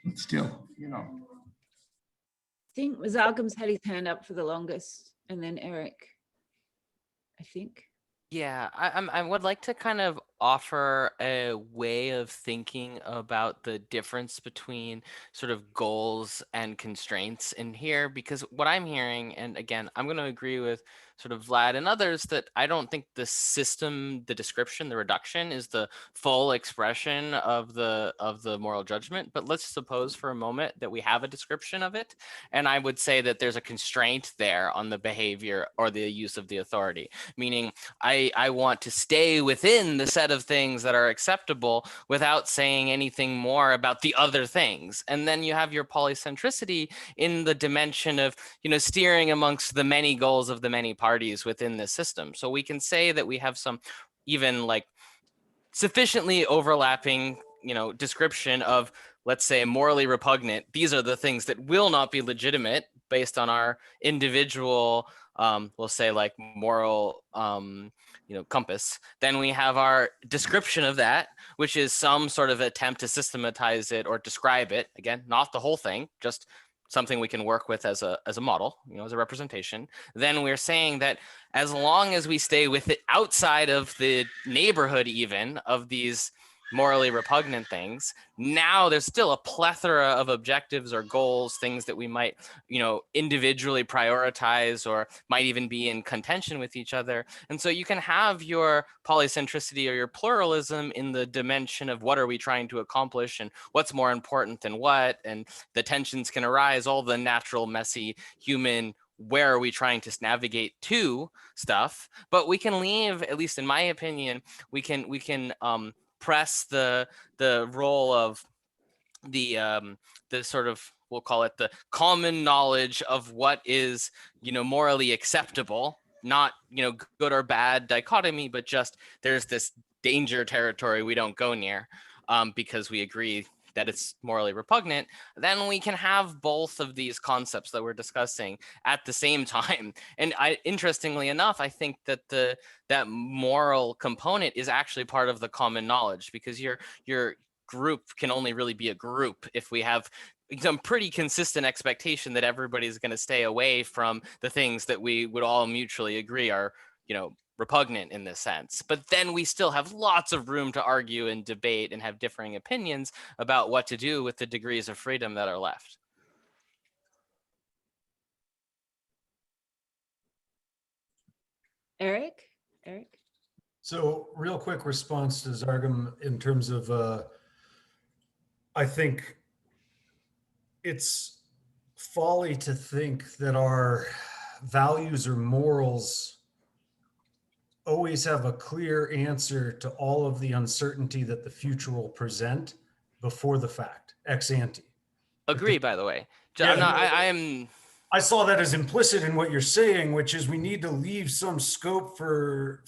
but still, you know. I think Mazalgam's had his hand up for the longest, and then Eric, I think. Yeah, I would like to kind of offer a way of thinking about the difference between sort of goals and constraints in here, because what I'm hearing, and again, I'm going to agree with sort of Vlad and others that I don't think the system, the description, the reduction is the full expression of the moral judgment. But let's suppose for a moment that we have a description of it. And I would say that there's a constraint there on the behavior or the use of the authority, meaning I want to stay within the set of things that are acceptable without saying anything more about the other things. And then you have your polycentricity in the dimension of, steering amongst the many goals of the many parties within this system. So we can say that we have some even like sufficiently overlapping, description of, let's say, morally repugnant. These are the things that will not be legitimate based on our individual, we'll say like moral, compass. Then we have our description of that, which is some sort of attempt to systematize it or describe it. Again, not the whole thing, just something we can work with as a model, as a representation. Then we're saying that as long as we stay with it outside of the neighborhood even of these morally repugnant things, now there's still a plethora of objectives or goals, things that we might, individually prioritize or might even be in contention with each other. And so you can have your polycentricity or your pluralism in the dimension of what are we trying to accomplish and what's more important than what, and the tensions can arise, all the natural, messy, human, where are we trying to navigate to stuff. But we can leave, at least in my opinion, we can press the role of the sort of, we'll call it the common knowledge of what is, morally acceptable, not, good or bad dichotomy, but just there's this danger territory we don't go near because we agree that it's morally repugnant. Then we can have both of these concepts that we're discussing at the same time. And interestingly enough, I think that that moral component is actually part of the common knowledge, because your group can only really be a group if we have some pretty consistent expectation that everybody's going to stay away from the things that we would all mutually agree are, repugnant in this sense. But then we still have lots of room to argue and debate and have differing opinions about what to do with the degrees of freedom that are left. Eric? So real quick response to Zargam in terms of, I think it's folly to think that our values or morals always have a clear answer to all of the uncertainty that the future will present before the fact, ex ante. Agree, by the way. Yeah, I saw that as implicit in what you're saying, which is we need to leave some scope for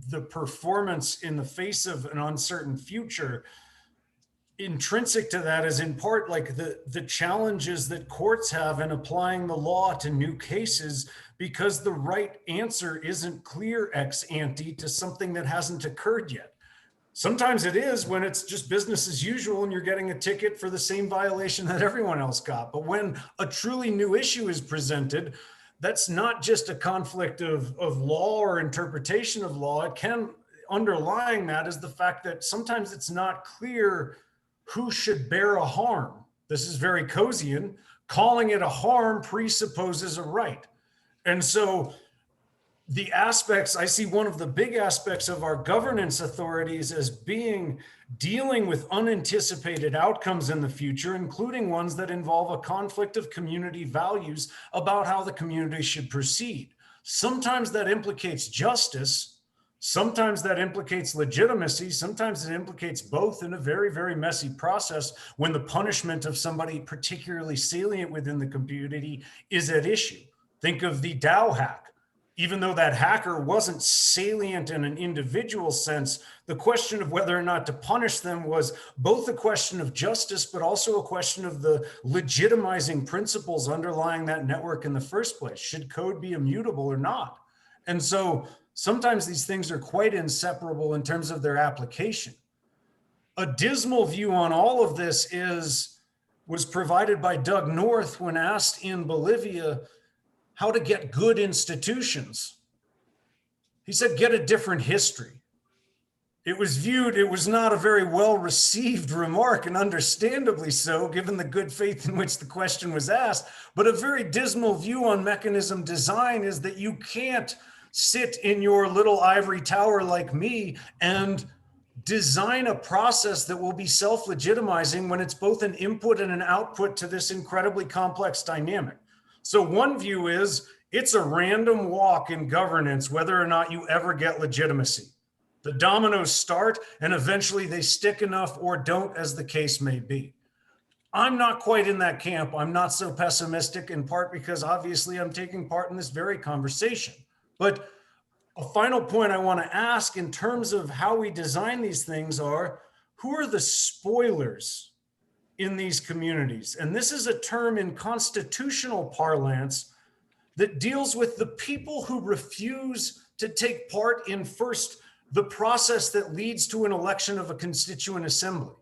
the performance in the face of an uncertain future. Intrinsic to that is in part like the challenges that courts have in applying the law to new cases, because the right answer isn't clear ex ante to something that hasn't occurred yet. Sometimes it is when it's just business as usual and you're getting a ticket for the same violation that everyone else got. But when a truly new issue is presented, that's not just a conflict of law or interpretation of law. It can, underlying that is the fact that sometimes it's not clear who should bear a harm. This is very Coasian. Calling it a harm presupposes a right. And so the aspects, I see one of the big aspects of our governance authorities as being dealing with unanticipated outcomes in the future, including ones that involve a conflict of community values about how the community should proceed. Sometimes that implicates justice. Sometimes that implicates legitimacy. Sometimes it implicates both in a very, very messy process when the punishment of somebody particularly salient within the community is at issue. Think of the Dow hack. Even though that hacker wasn't salient in an individual sense, the question of whether or not to punish them was both a question of justice, but also a question of the legitimizing principles underlying that network in the first place. Should code be immutable or not? And so sometimes these things are quite inseparable in terms of their application. A dismal view on all of this was provided by Doug North when asked in Bolivia how to get good institutions. He said, get a different history. it was not a very well received remark, and understandably so, given the good faith in which the question was asked. But a very dismal view on mechanism design is that you can't sit in your little ivory tower like me and design a process that will be self-legitimizing when it's both an input and an output to this incredibly complex dynamic. So one view is it's a random walk in governance whether or not you ever get legitimacy. The dominoes start and eventually they stick enough or don't, as the case may be. I'm not quite in that camp. I'm not so pessimistic, in part because obviously I'm taking part in this very conversation. But a final point I want to ask in terms of how we design these things are, who are the spoilers in these communities? And this is a term in constitutional parlance that deals with the people who refuse to take part in first the process that leads to an election of a constituent assembly.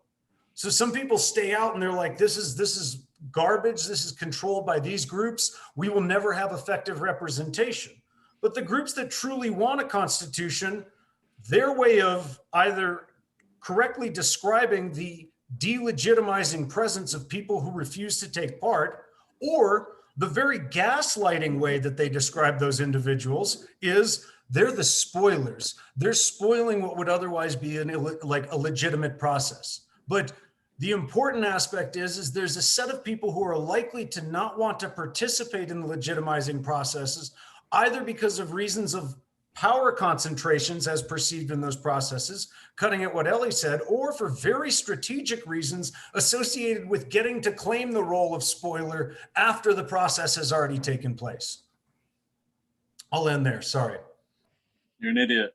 So some people stay out and they're like, this is garbage. This is controlled by these groups. We will never have effective representation. But the groups that truly want a constitution, their way of either correctly describing the delegitimizing presence of people who refuse to take part, or the very gaslighting way that they describe those individuals is they're the spoilers. They're spoiling what would otherwise be like a legitimate process. But the important aspect is there's a set of people who are likely to not want to participate in the legitimizing processes, either because of reasons of power concentrations as perceived in those processes, cutting at what Ellie said, or for very strategic reasons associated with getting to claim the role of spoiler after the process has already taken place. I'll end there, sorry. You're an idiot.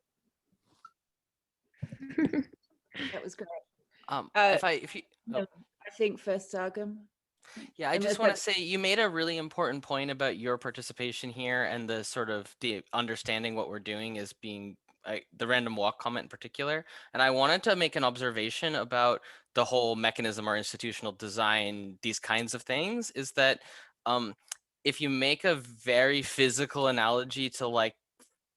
That was great. I think first, Sargam. Yeah, I And just if want to that- say you made a really important point about your participation here and the sort of the understanding what we're doing as being the random walk comment in particular. And I wanted to make an observation about the whole mechanism or institutional design, these kinds of things, is that if you make a very physical analogy to like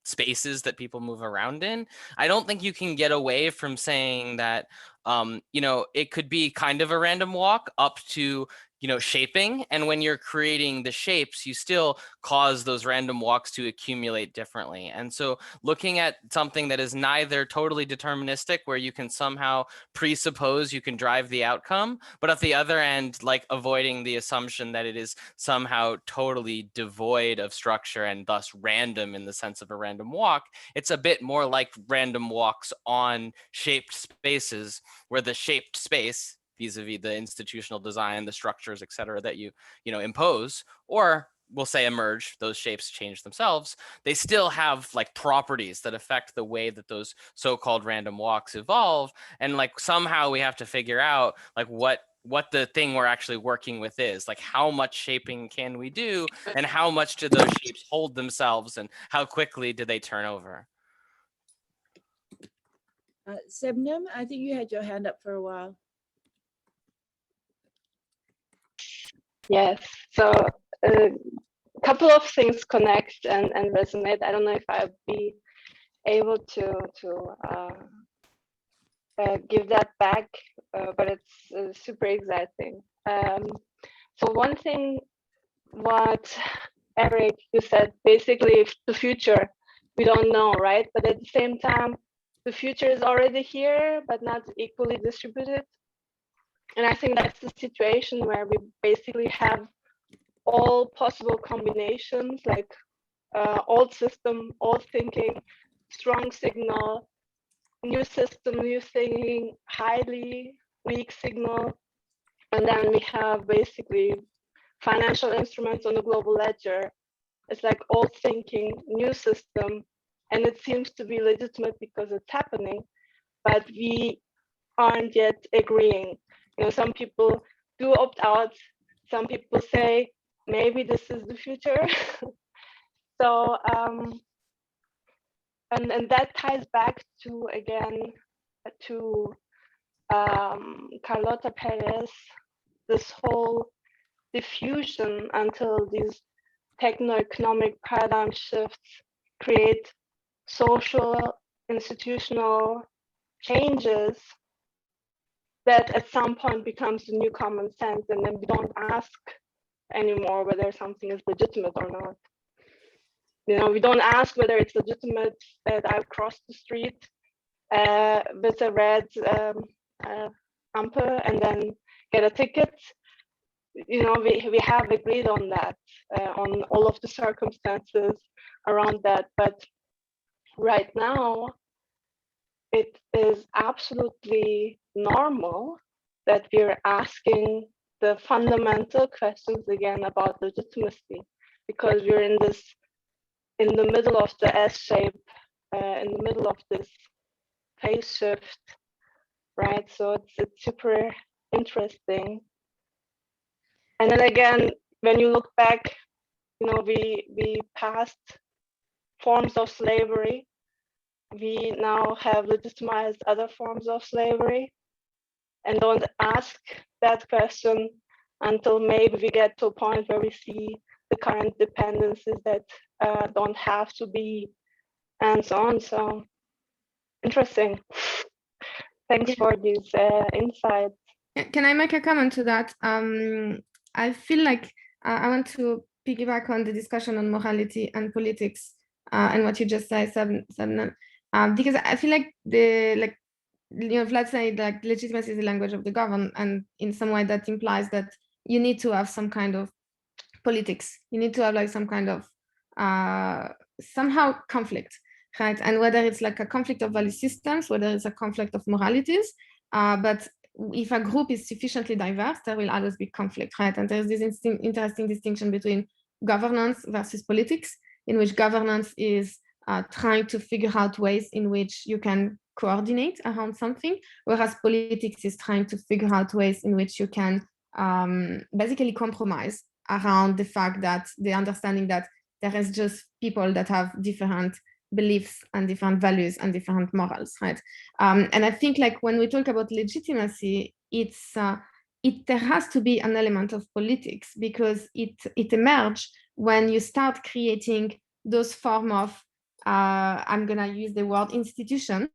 spaces that people move around in, I don't think you can get away from saying that you know, it could be kind of a random walk up to, you know, shaping. And when you're creating the shapes, you still cause those random walks to accumulate differently. And so looking at something that is neither totally deterministic, where you can somehow presuppose you can drive the outcome, but at the other end, like avoiding the assumption that it is somehow totally devoid of structure and thus random in the sense of a random walk, it's a bit more like random walks on shaped spaces, where the shaped space vis-a-vis the institutional design, the structures, et cetera, that you impose, or we'll say emerge, those shapes change themselves, they still have like properties that affect the way that those so-called random walks evolve. And like somehow we have to figure out like what the thing we're actually working with is, like how much shaping can we do and how much do those shapes hold themselves and how quickly do they turn over? Sebnem, I think you had your hand up for a while. Yes, so a couple of things connect and resonate. I don't know if I'll be able to give that back, but it's super exciting. So one thing, what Eric, you said, basically the future, we don't know, right? But at the same time, the future is already here, but not equally distributed. And I think that's the situation where we basically have all possible combinations, like old system, old thinking, strong signal, new system, new thinking, highly weak signal. And then we have basically financial instruments on the global ledger. It's like old thinking, new system, and it seems to be legitimate because it's happening, but we aren't yet agreeing. You know, some people do opt out. Some people say, maybe this is the future. So, and that ties back to, again, to Carlota Perez, this whole diffusion until these techno-economic paradigm shifts create social, institutional, changes that at some point becomes the new common sense, and then we don't ask anymore whether something is legitimate or not. You know, we don't ask whether it's legitimate that I cross the street with a red amper and then get a ticket. You know, we have agreed on that, on all of the circumstances around that. But right now, it is absolutely normal that we're asking the fundamental questions again about legitimacy, because we're in the middle of the S shape, in the middle of this phase shift, right? So it's super interesting. And then again, when you look back, you know, we passed forms of slavery. We now have legitimized other forms of slavery, and don't ask that question until maybe we get to a point where we see the current dependencies that don't have to be, and so on. So interesting. Thanks for these insights. Can I make a comment to that? I feel like I want to piggyback on the discussion on morality and politics and what you just said, Sabna, because I feel like Vlad said like legitimacy is the language of the governed, and in some way that implies that you need to have some kind of politics. You need to have like some kind of somehow conflict, right? And whether it's like a conflict of value systems, whether it's a conflict of moralities, but if a group is sufficiently diverse, there will always be conflict, right? And there's this interesting distinction between governance versus politics, in which governance is trying to figure out ways in which you can coordinate around something, whereas politics is trying to figure out ways in which you can basically compromise around the fact that the understanding that there is just people that have different beliefs and different values and different morals, right? And I think like when we talk about legitimacy, there has to be an element of politics, because it emerged when you start creating those form of, I'm gonna use the word institution,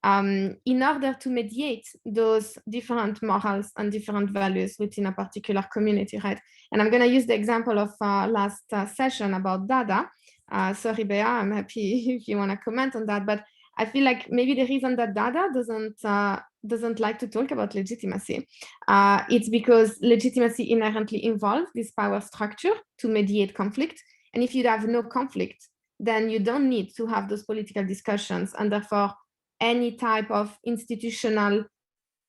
in order to mediate those different morals and different values within a particular community, right? And I'm gonna use the example of last session about Dada. Sorry, Bea, I'm happy if you want to comment on that, but I feel like maybe the reason that Dada doesn't like to talk about legitimacy, it's because legitimacy inherently involves this power structure to mediate conflict. And if you have no conflict, then you don't need to have those political discussions, and therefore any type of institutional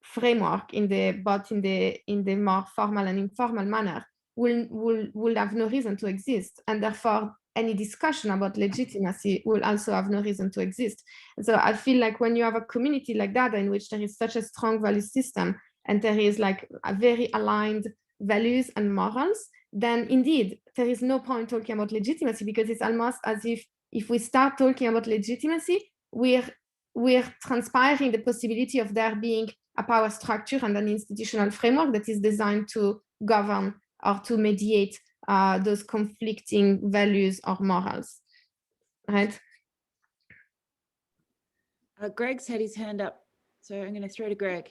framework in the more formal and informal manner will have no reason to exist, and therefore any discussion about legitimacy will also have no reason to exist. So I feel like when you have a community like that, in which there is such a strong value system and there is like a very aligned values and morals, then indeed there is no point talking about legitimacy, because it's almost as if we start talking about legitimacy, we're transpiring the possibility of there being a power structure and an institutional framework that is designed to govern or to mediate those conflicting values or morals, right? Greg's had his hand up, so I'm going to throw to Greg.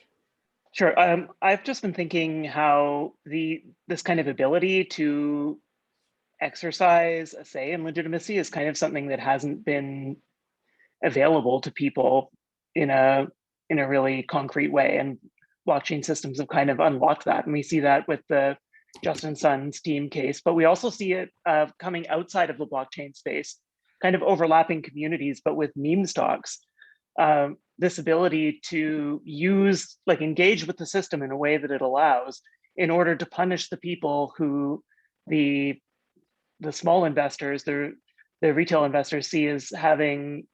Sure. I've just been thinking how this kind of ability to exercise a say in legitimacy is kind of something that hasn't been available to people in a really concrete way, and blockchain systems have kind of unlocked that, and we see that with the Justin Sun Steam case, but we also see it coming outside of the blockchain space, kind of overlapping communities, but with meme stocks. This ability to use, like, engage with the system in a way that it allows, in order to punish the people who the small investors, the retail investors, see as having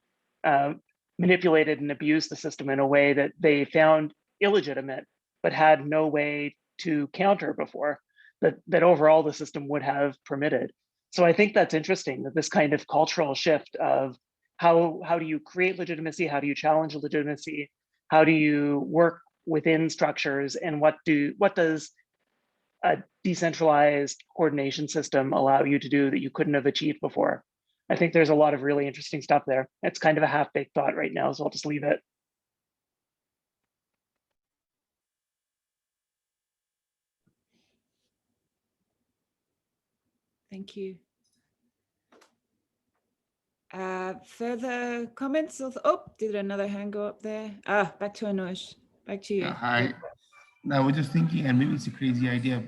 manipulated and abused the system in a way that they found illegitimate, but had no way to counter before, that overall the system would have permitted. So I think that's interesting, that this kind of cultural shift of how do you create legitimacy, how do you challenge legitimacy, how do you work within structures, and what does a decentralized coordination system allow you to do that you couldn't have achieved before? I think there's a lot of really interesting stuff there. It's kind of a half-baked thought right now, so I'll just leave it. Thank you. Further comments? Oh, did another hand go up there? Back to Anush. Back to you. Yeah, hi. I was just thinking, and maybe it's a crazy idea,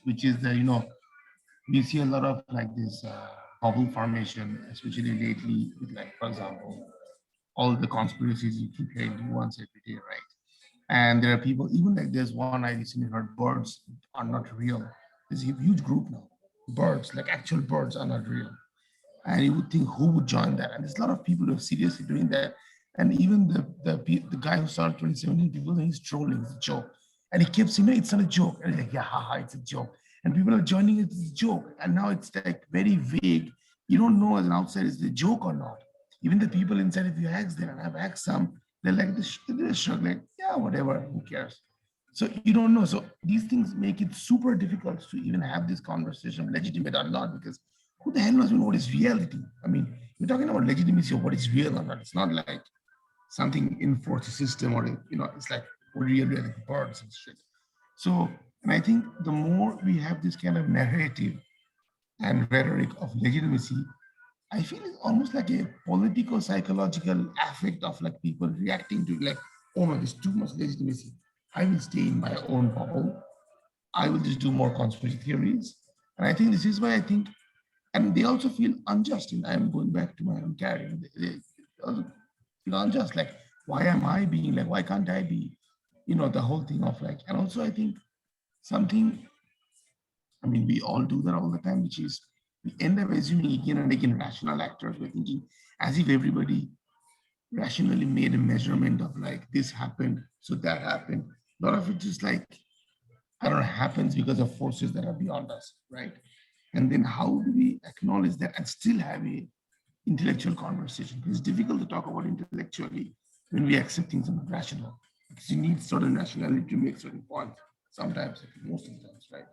which is that, we see a lot of like this bubble formation, especially lately with, like, for example, all the conspiracies you keep hearing once every day, right? And there are people, even like there's one I recently heard, birds are not real. There's a huge group now. Birds, like actual birds, are not real. And you would think, who would join that? And there's a lot of people who are seriously doing that. And even the guy who started 2017, people think he's trolling, it's a joke. And he keeps saying, no, it's not a joke. And he's like, yeah, haha, it's a joke. And people are joining it as a joke. And now it's like very vague. You don't know as an outsider, is it a joke or not? Even the people inside, if you ask them, and I've asked some, they're like, they're shocked, like, yeah, whatever, who cares? So you don't know. So these things make it super difficult to even have this conversation, legitimate or not, because who the hell knows what is reality? I mean, we're talking about legitimacy of what is real or not. It's not like something enforced a system, or it's like real like birds and shit. So, and I think the more we have this kind of narrative and rhetoric of legitimacy, I feel it's almost like a political psychological affect of like people reacting to like, oh no, there's too much legitimacy. I will stay in my own bubble. I will just do more conspiracy theories. And I think this is why I think, and they also feel unjust. And I'm going back to my own character. They also feel unjust. Like, why am I being like, why can't I be, the whole thing of like, and also I think something, I mean, we all do that all the time, which is we end up assuming again and again rational actors. We're thinking as if everybody rationally made a measurement of like, this happened, so that happened. A lot of it just like, I don't know, happens because of forces that are beyond us, right? And then how do we acknowledge that and still have a intellectual conversation? It's difficult to talk about intellectually when we accept things as rational, because you need certain rationality to make certain points. Sometimes, most of the times, right?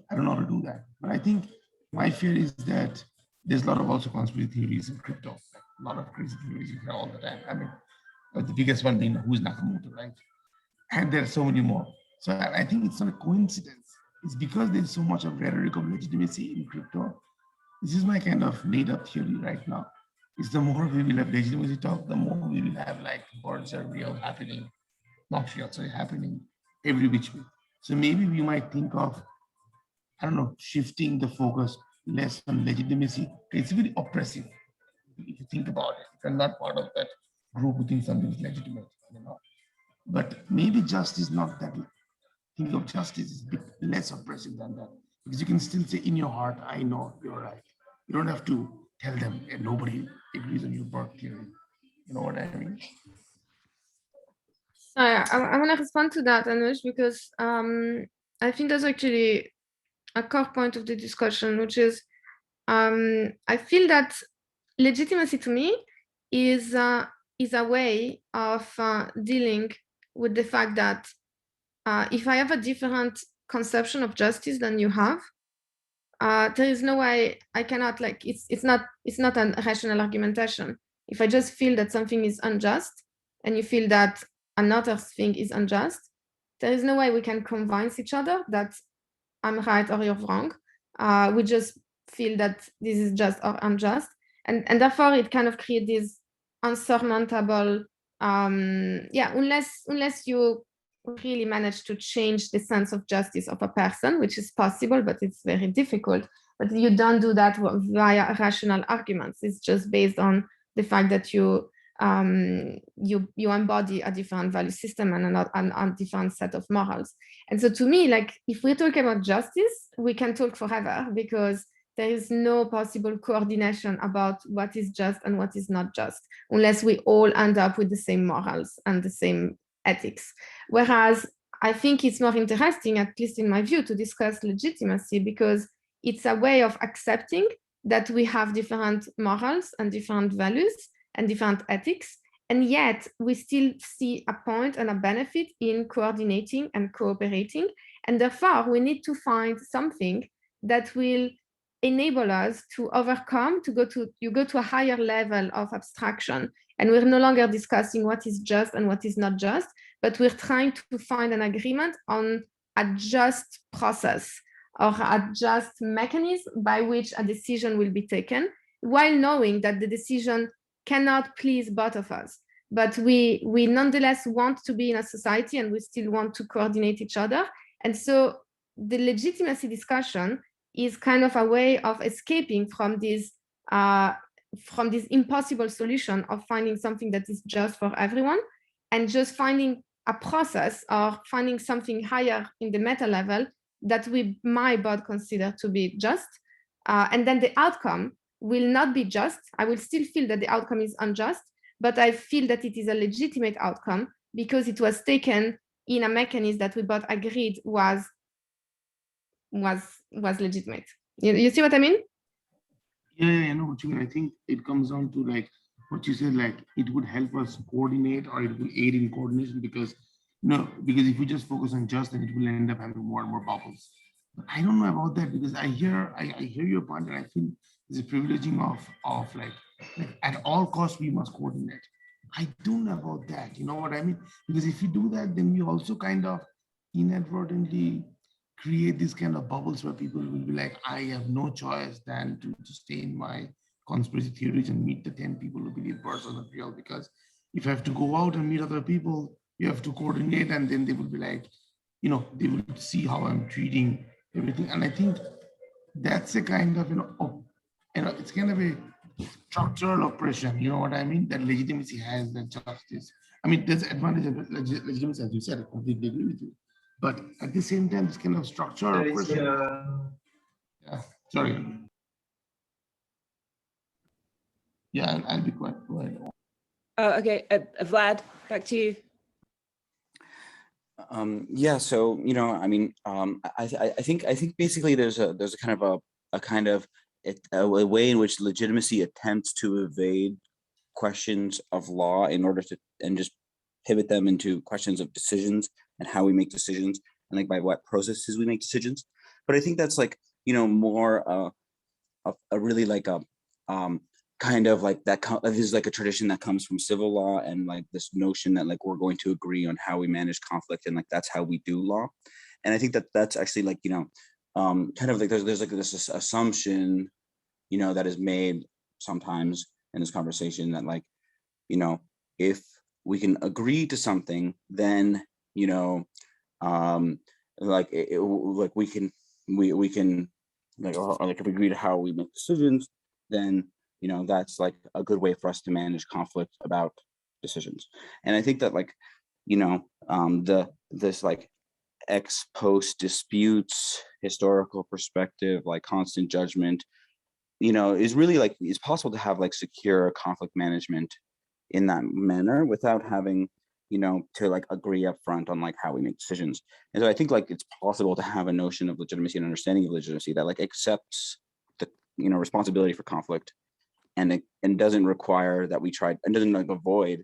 I don't know how to do that. But I think my fear is that there's a lot of also conspiracy theories in crypto, like a lot of crazy theories you hear all the time. I mean, the biggest one being who's Nakamoto, right? And there are so many more. So I think it's not a coincidence. It's because there's so much of rhetoric of legitimacy in crypto. This is my kind of made up theory right now. It's the more we will have legitimacy talk, the more we will have like birds are real happening, not real, sorry, happening every which way. So maybe we might think of, I don't know, shifting the focus less on legitimacy. It's very oppressive if you think about it. If you're not part of that group who thinks something is legitimate, But maybe justice not that. Think of justice is a bit less oppressive than that, because you can still say in your heart, I know you're right. You don't have to tell them and nobody agrees on your birth theory. You know what I mean? I want to respond to that, Anush, because I think that's actually a core point of the discussion, which is I feel that legitimacy to me is a way of dealing with the fact that if I have a different conception of justice than you have, there is no way I cannot, like, it's not a rational argumentation. If I just feel that something is unjust and you feel that another thing is unjust, there is no way we can convince each other that I'm right or you're wrong. We just feel that this is just or unjust. And therefore it kind of creates this unsurmountable, unless you really manage to change the sense of justice of a person, which is possible, but it's very difficult. But you don't do that via rational arguments. It's just based on the fact that you embody a different value system and a different set of morals. And so to me, like, if we talk about justice, we can talk forever, because there is no possible coordination about what is just and what is not just, unless we all end up with the same morals and the same ethics. Whereas I think it's more interesting, at least in my view, to discuss legitimacy, because it's a way of accepting that we have different morals and different values and different ethics, and yet we still see a point and a benefit in coordinating and cooperating. And therefore, we need to find something that will enable us to overcome, to go to a higher level of abstraction. And we're no longer discussing what is just and what is not just, but we're trying to find an agreement on a just process or a just mechanism by which a decision will be taken, while knowing that the decision cannot please both of us. But we nonetheless want to be in a society, and we still want to coordinate each other. And so the legitimacy discussion is kind of a way of escaping from this impossible solution of finding something that is just for everyone, and just finding a process or finding something higher in the meta level that we might both consider to be just. And then the outcome will not be just. I will still feel that the outcome is unjust, but I feel that it is a legitimate outcome because it was taken in a mechanism that we both agreed was legitimate. You see what I mean? Yeah, I know what you mean. I think it comes down to like what you said, like it would help us coordinate, or it will aid in coordination, because because if we just focus on just, then it will end up having more and more bubbles. But I don't know about that, because I hear your point, and I feel there's a privileging of like at all costs we must coordinate. I don't know about that. You know what I mean? Because if you do that, then you also kind of inadvertently create these kind of bubbles where people will be like, I have no choice than to stay in my conspiracy theories and meet the 10 people who believe birds are not real. Because if I have to go out and meet other people, you have to coordinate, and then they will be like, they will see how I'm treating everything. And I think that's a kind of, it's kind of a structural oppression, you know what I mean? That legitimacy has, that justice. I mean, there's advantage of legitimacy, as you said, I completely agree with you. But at the same time, this kind of structural oppression. Yeah, sorry. Yeah, I'll be quiet. Go ahead. Okay, Vlad, back to you. Yeah, so I mean, I think basically there's a kind of a way in which legitimacy attempts to evade questions of law in order to and just pivot them into questions of decisions and how we make decisions, and like by what processes we make decisions. But I think that's like more a really like a kind of like that this is like a tradition that comes from civil law, and like this notion that like we're going to agree on how we manage conflict, and like that's how we do law. And I think that that's actually like kind of like there's like this assumption that is made sometimes in this conversation that like if we can agree to something, then like like we can like or like if we agree to how we make decisions, then that's like a good way for us to manage conflict about decisions. And I think that like this like ex post disputes historical perspective, like constant judgment, is really like it's possible to have like secure conflict management in that manner without having to like agree up front on like how we make decisions. And so I think like it's possible to have a notion of legitimacy and understanding of legitimacy that like accepts the responsibility for conflict, and doesn't require that we try, and doesn't like avoid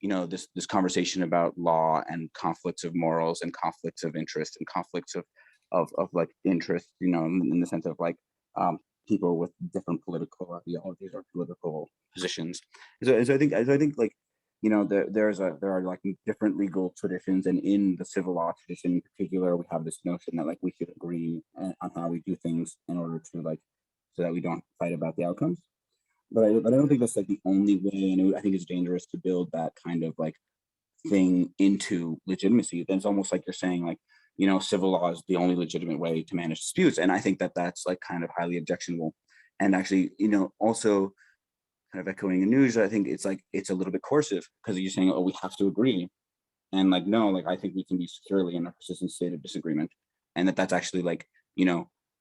this conversation about law and conflicts of morals and conflicts of interest and conflicts of like interest, in the sense of like people with different political ideologies or political positions. So I think like there are like different legal traditions, and in the civil law tradition in particular, we have this notion that like we should agree on how we do things in order to like so that we don't fight about the outcomes. But I don't think that's like the only way, and I think it's dangerous to build that kind of like thing into legitimacy. Then it's almost like you're saying like civil law is the only legitimate way to manage disputes, and I think that that's like kind of highly objectionable. And actually also kind of echoing Anuj, I think it's like it's a little bit coercive, because you're saying, oh, we have to agree, and like no, like I think we can be securely in a persistent state of disagreement, and that's actually like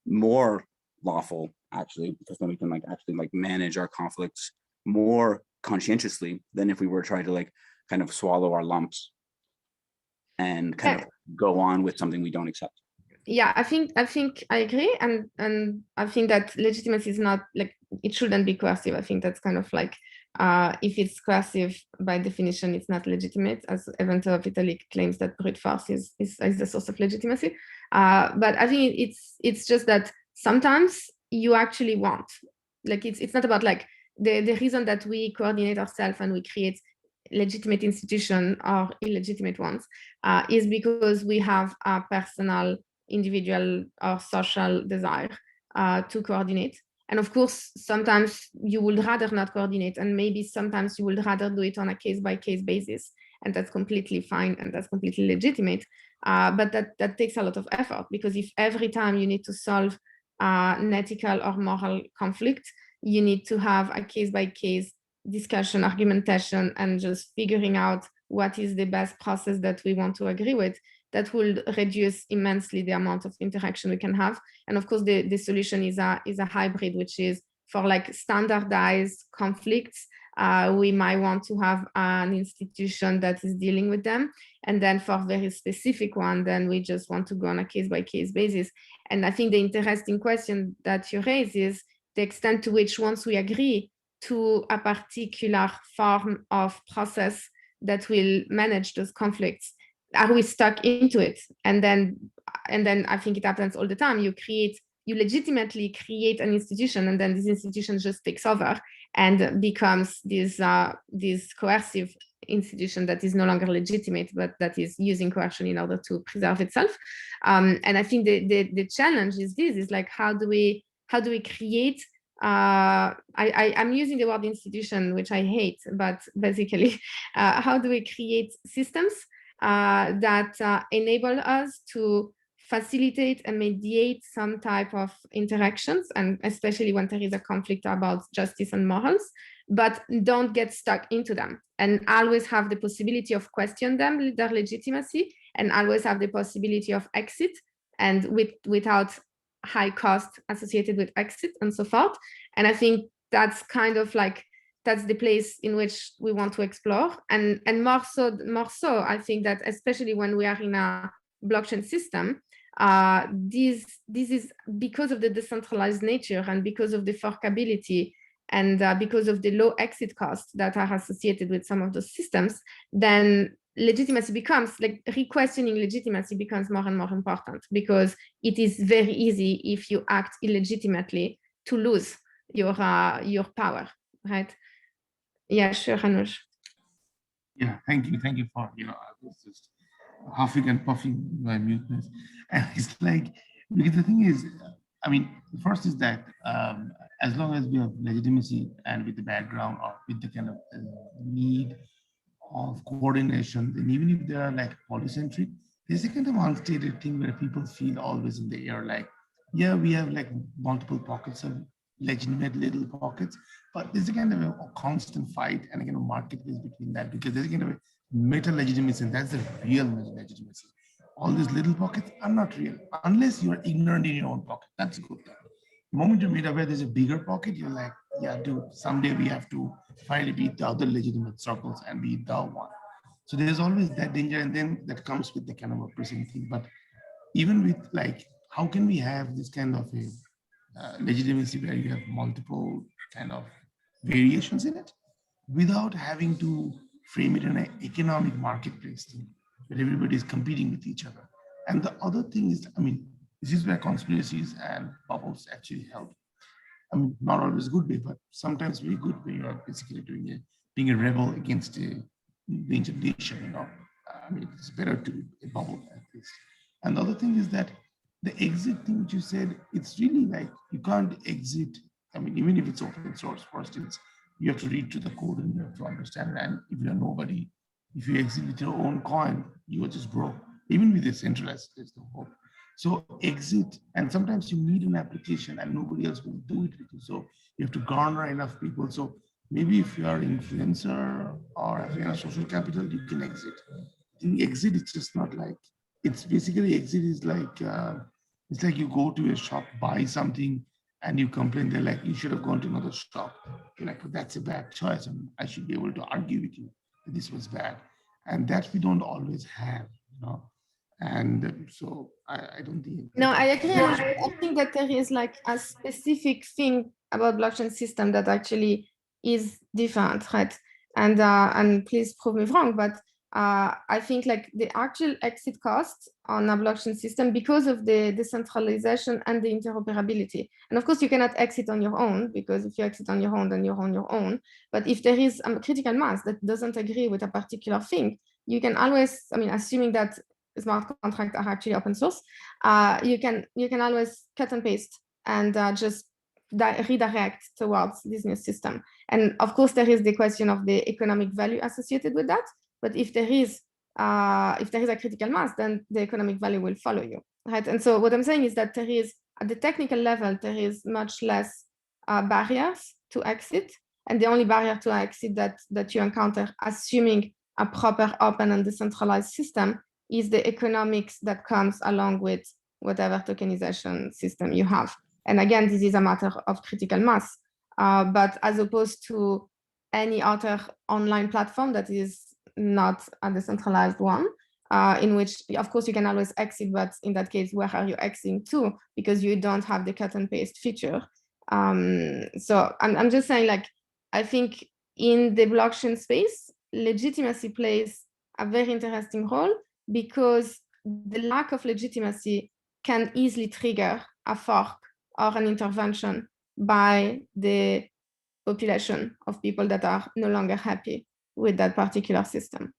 more lawful actually, because then we can like actually like manage our conflicts more conscientiously than if we were trying to like kind of swallow our lumps and kind of go on with something we don't accept. Yeah, I think I agree, and I think that legitimacy is not like, it shouldn't be coercive. I think that's kind of like if it's coercive by definition, it's not legitimate, as Eventer Vitalik claims that brute force is the source of legitimacy. But I think it's just that sometimes you actually want, like it's not about like the reason that we coordinate ourselves and we create legitimate institution or illegitimate ones is because we have a personal individual or social desire to coordinate. And of course, sometimes you would rather not coordinate, and maybe sometimes you would rather do it on a case-by-case basis, and that's completely fine and that's completely legitimate. But that takes a lot of effort, because if every time you need to solve an ethical or moral conflict, you need to have a case-by-case discussion, argumentation, and just figuring out what is the best process that we want to agree with, that will reduce immensely the amount of interaction we can have. And of course, the solution is a hybrid, which is for like standardized conflicts, we might want to have an institution that is dealing with them. And then for very specific one, then we just want to go on a case-by-case basis. And I think the interesting question that you raise is the extent to which, once we agree to a particular form of process that will manage those conflicts, are we stuck into it? And then I think it happens all the time. You legitimately create an institution, and then this institution just takes over and becomes this coercive institution that is no longer legitimate, but that is using coercion in order to preserve itself. And I think the challenge is like, how do we create, I'm using the word institution, which I hate, but basically, how do we create systems that enable us to facilitate and mediate some type of interactions, and especially when there is a conflict about justice and morals, but don't get stuck into them, and always have the possibility of question them, their legitimacy, and always have the possibility of exit, and without high cost associated with exit and so forth. And I think that's kind of like, that's the place in which we want to explore. And more so, I think that especially when we are in a blockchain system, this is because of the decentralized nature and because of the forkability and because of the low exit costs that are associated with some of those systems, then legitimacy becomes, like, re-questioning legitimacy becomes more and more important, because it is very easy, if you act illegitimately, to lose your power, right? Yeah, sure, Anush. Yeah, thank you for, I was just huffing and puffing my muteness. And it's like, because the thing is, I mean, the first is that as long as we have legitimacy and with the background or with the kind of need of coordination, and even if they are like polycentric, there's a kind of unstated thing where people feel always in the air, like, yeah, we have like multiple pockets of legitimate little pockets, but there's a kind of a constant fight and a kind of marketplace between that, because there's a kind of a meta legitimacy, and that's the real legitimacy. All these little pockets are not real unless you're ignorant in your own pocket. That's a good thing. The moment you're made aware there's a bigger pocket, you're like, yeah, dude, someday we have to finally beat the other legitimate circles and be the one. So there's always that danger, and then that comes with the kind of oppressing thing. But even with like, how can we have this kind of a legitimacy where you have multiple kind of variations in it without having to frame it in an economic marketplace thing where everybody is competing with each other? And the other thing is, I mean, this is where conspiracies and bubbles actually help. I mean, not always good way, but sometimes very good way. You're basically being a rebel against the ancient nation, I mean, it's better to be a bubble at least. And the other thing is that the exit thing which you said, it's really like, you can't exit. I mean, even if it's open source, first you have to read to the code and you have to understand it. And if you're nobody, if you exit with your own coin, you are just broke. Even with the centralized, there's no hope. So exit, and sometimes you need an application and nobody else will do it with you. So you have to garner enough people. So maybe if you are an influencer or if you have social capital, you can exit. In exit, it's just not like, it's basically exit is like, it's like you go to a shop, buy something, and you complain, they're like, you should have gone to another shop. You're like, well, that's a bad choice, and I should be able to argue with you that this was bad. And that we don't always have, And so I don't think. No, I agree. I think that there is like a specific thing about blockchain system that actually is different, right? And please prove me wrong, but I think like the actual exit cost on a blockchain system, because of the decentralization and the interoperability. And of course, you cannot exit on your own, because if you exit on your own, then you're on your own. But if there is a critical mass that doesn't agree with a particular thing, you can always, I mean, assuming that smart contracts are actually open source, you can always cut and paste and just redirect towards this new system. And of course, there is the question of the economic value associated with that. But if there is a critical mass, then the economic value will follow you, right? And so what I'm saying is that there is, at the technical level, there is much less barriers to exit. And the only barrier to exit that you encounter, assuming a proper open and decentralized system, is the economics that comes along with whatever tokenization system you have. And again, this is a matter of critical mass. But as opposed to any other online platform that is not a decentralized one, in which, of course, you can always exit, but in that case, where are you exiting to? Because you don't have the cut and paste feature. So I'm just saying, like, I think in the blockchain space, legitimacy plays a very interesting role, because the lack of legitimacy can easily trigger a fork or an intervention by the population of people that are no longer happy with that particular system.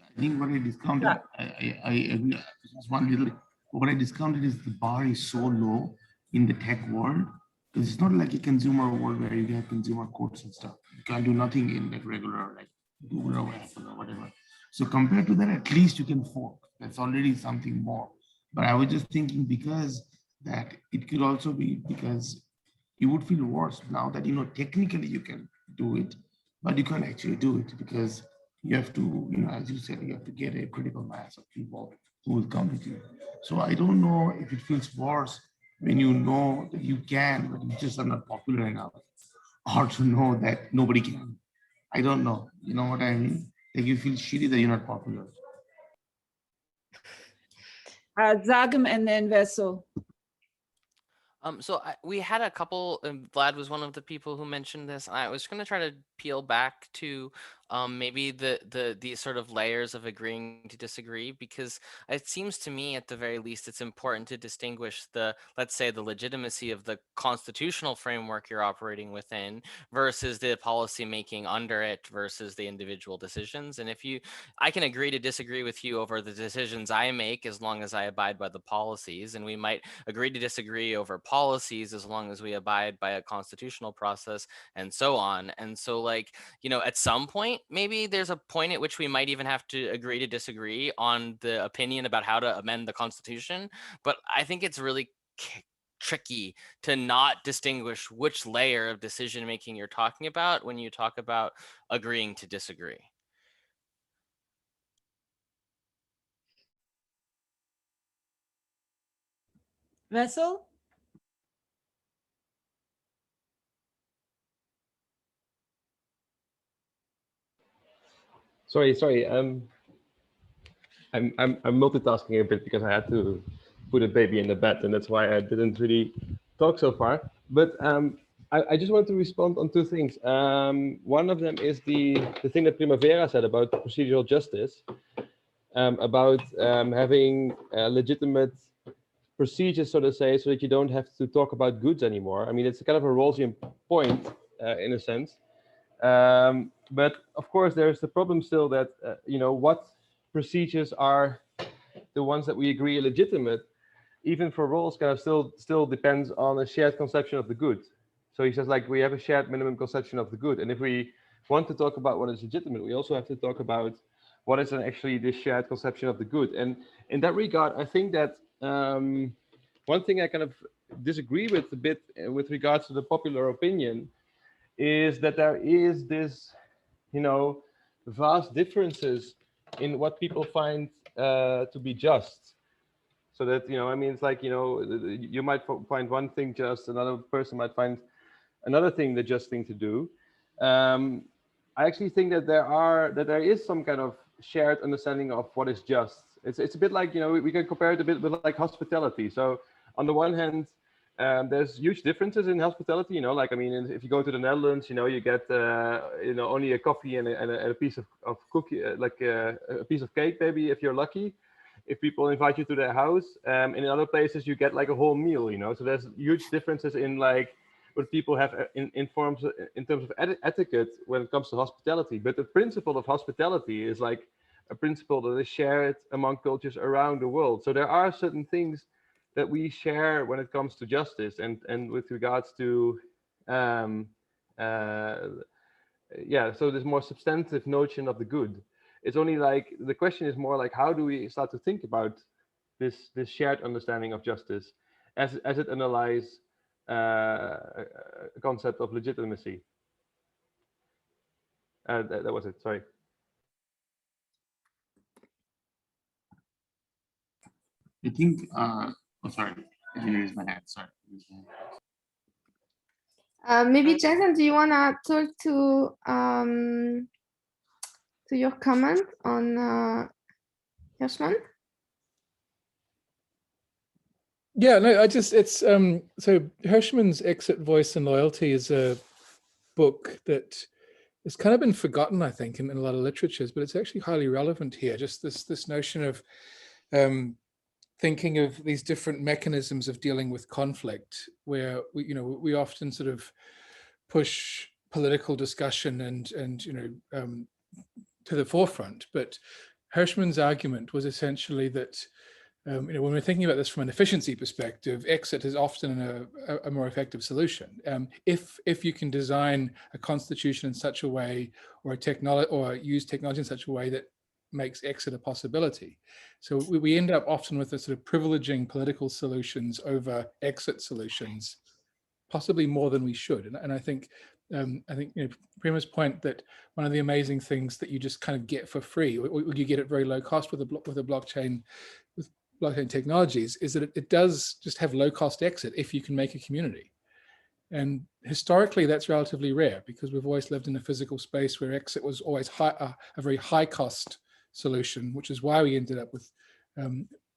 I think what I discounted, I agree. Just one little, what I discounted is the bar is so low in the tech world, because it's not like a consumer world where you have consumer codes and stuff. You can't do nothing in that regular, like Google or Apple or whatever. So compared to that, at least you can fork. That's already something more. But I was just thinking, because that it could also be because you would feel worse now that, you know, technically you can do it, but you can't actually do it because you have to, you know, as you said, you have to get a critical mass of people who will come with you. So I don't know if it feels worse when you know that you can, but you just are not popular enough, or to know that nobody can. I don't know. You know what I mean? Like, you feel shitty that you're not popular. Zagam and then Vessel. So we had a couple, Vlad was one of the people who mentioned this, and I was going to try to peel back to maybe the sort of layers of agreeing to disagree, because it seems to me, at the very least, it's important to distinguish the, let's say, the legitimacy of the constitutional framework you're operating within versus the policy making under it versus the individual decisions. And I can agree to disagree with you over the decisions I make as long as I abide by the policies, and we might agree to disagree over policies as long as we abide by a constitutional process, and so on. And so, like, you know, at some point, maybe there's a point at which we might even have to agree to disagree on the opinion about how to amend the Constitution. But I think it's really tricky to not distinguish which layer of decision making you're talking about when you talk about agreeing to disagree. Vessel? Sorry. I'm multitasking a bit because I had to put a baby in the bed, and that's why I didn't really talk so far. But I just want to respond on two things. One of them is the thing that Primavera said about procedural justice, about having legitimate procedures, so to say, so that you don't have to talk about goods anymore. I mean, it's kind of a Rawlsian point in a sense. But of course, there's the problem still that, you know, what procedures are the ones that we agree are legitimate, even for Rawls, kind of still depends on a shared conception of the good. So he says, like, we have a shared minimum conception of the good. And if we want to talk about what is legitimate, we also have to talk about what is actually this shared conception of the good. And in that regard, I think that one thing I kind of disagree with a bit with regards to the popular opinion is that there is this, you know, vast differences in what people find to be just. So that, you know, I mean, it's like, you know, you might find one thing just, another person might find another thing the just thing to do. I actually think that there is some kind of shared understanding of what is just. It's a bit like, you know, we can compare it a bit with like hospitality. So on the one hand, there's huge differences in hospitality, you know, like, I mean, if you go to the Netherlands, you know, you get, you know, only a coffee and a piece of cookie, like a piece of cake, maybe, if you're lucky, if people invite you to their house. In other places, you get like a whole meal, you know, so there's huge differences in like what people have in terms of etiquette when it comes to hospitality. But the principle of hospitality is like a principle that is shared among cultures around the world. So there are certain things that we share when it comes to justice and with regards to yeah, so this more substantive notion of the good. It's only like the question is more like, how do we start to think about this shared understanding of justice as it underlies a concept of legitimacy. That was it. Sorry. I think. Oh, sorry. I didn't raise my hand. Sorry. Maybe Jason, do you wanna talk to your comment on Hirschman? Yeah, no, it's so Hirschman's Exit, Voice and Loyalty is a book that has kind of been forgotten, I think, in a lot of literatures, but it's actually highly relevant here. Just this notion of thinking of these different mechanisms of dealing with conflict, where we often sort of push political discussion and to the forefront, but Hirschman's argument was essentially that when we're thinking about this from an efficiency perspective, exit is often a more effective solution. If you can design a constitution in such a way, or use technology in such a way that makes exit a possibility. So we end up often with a sort of privileging political solutions over exit solutions, possibly more than we should. And I think Prima's point that one of the amazing things that you just kind of get for free, or you get at very low cost with a blockchain technologies, is that it does just have low cost exit if you can make a community. And historically, that's relatively rare because we've always lived in a physical space where exit was always a very high cost solution, which is why we ended up with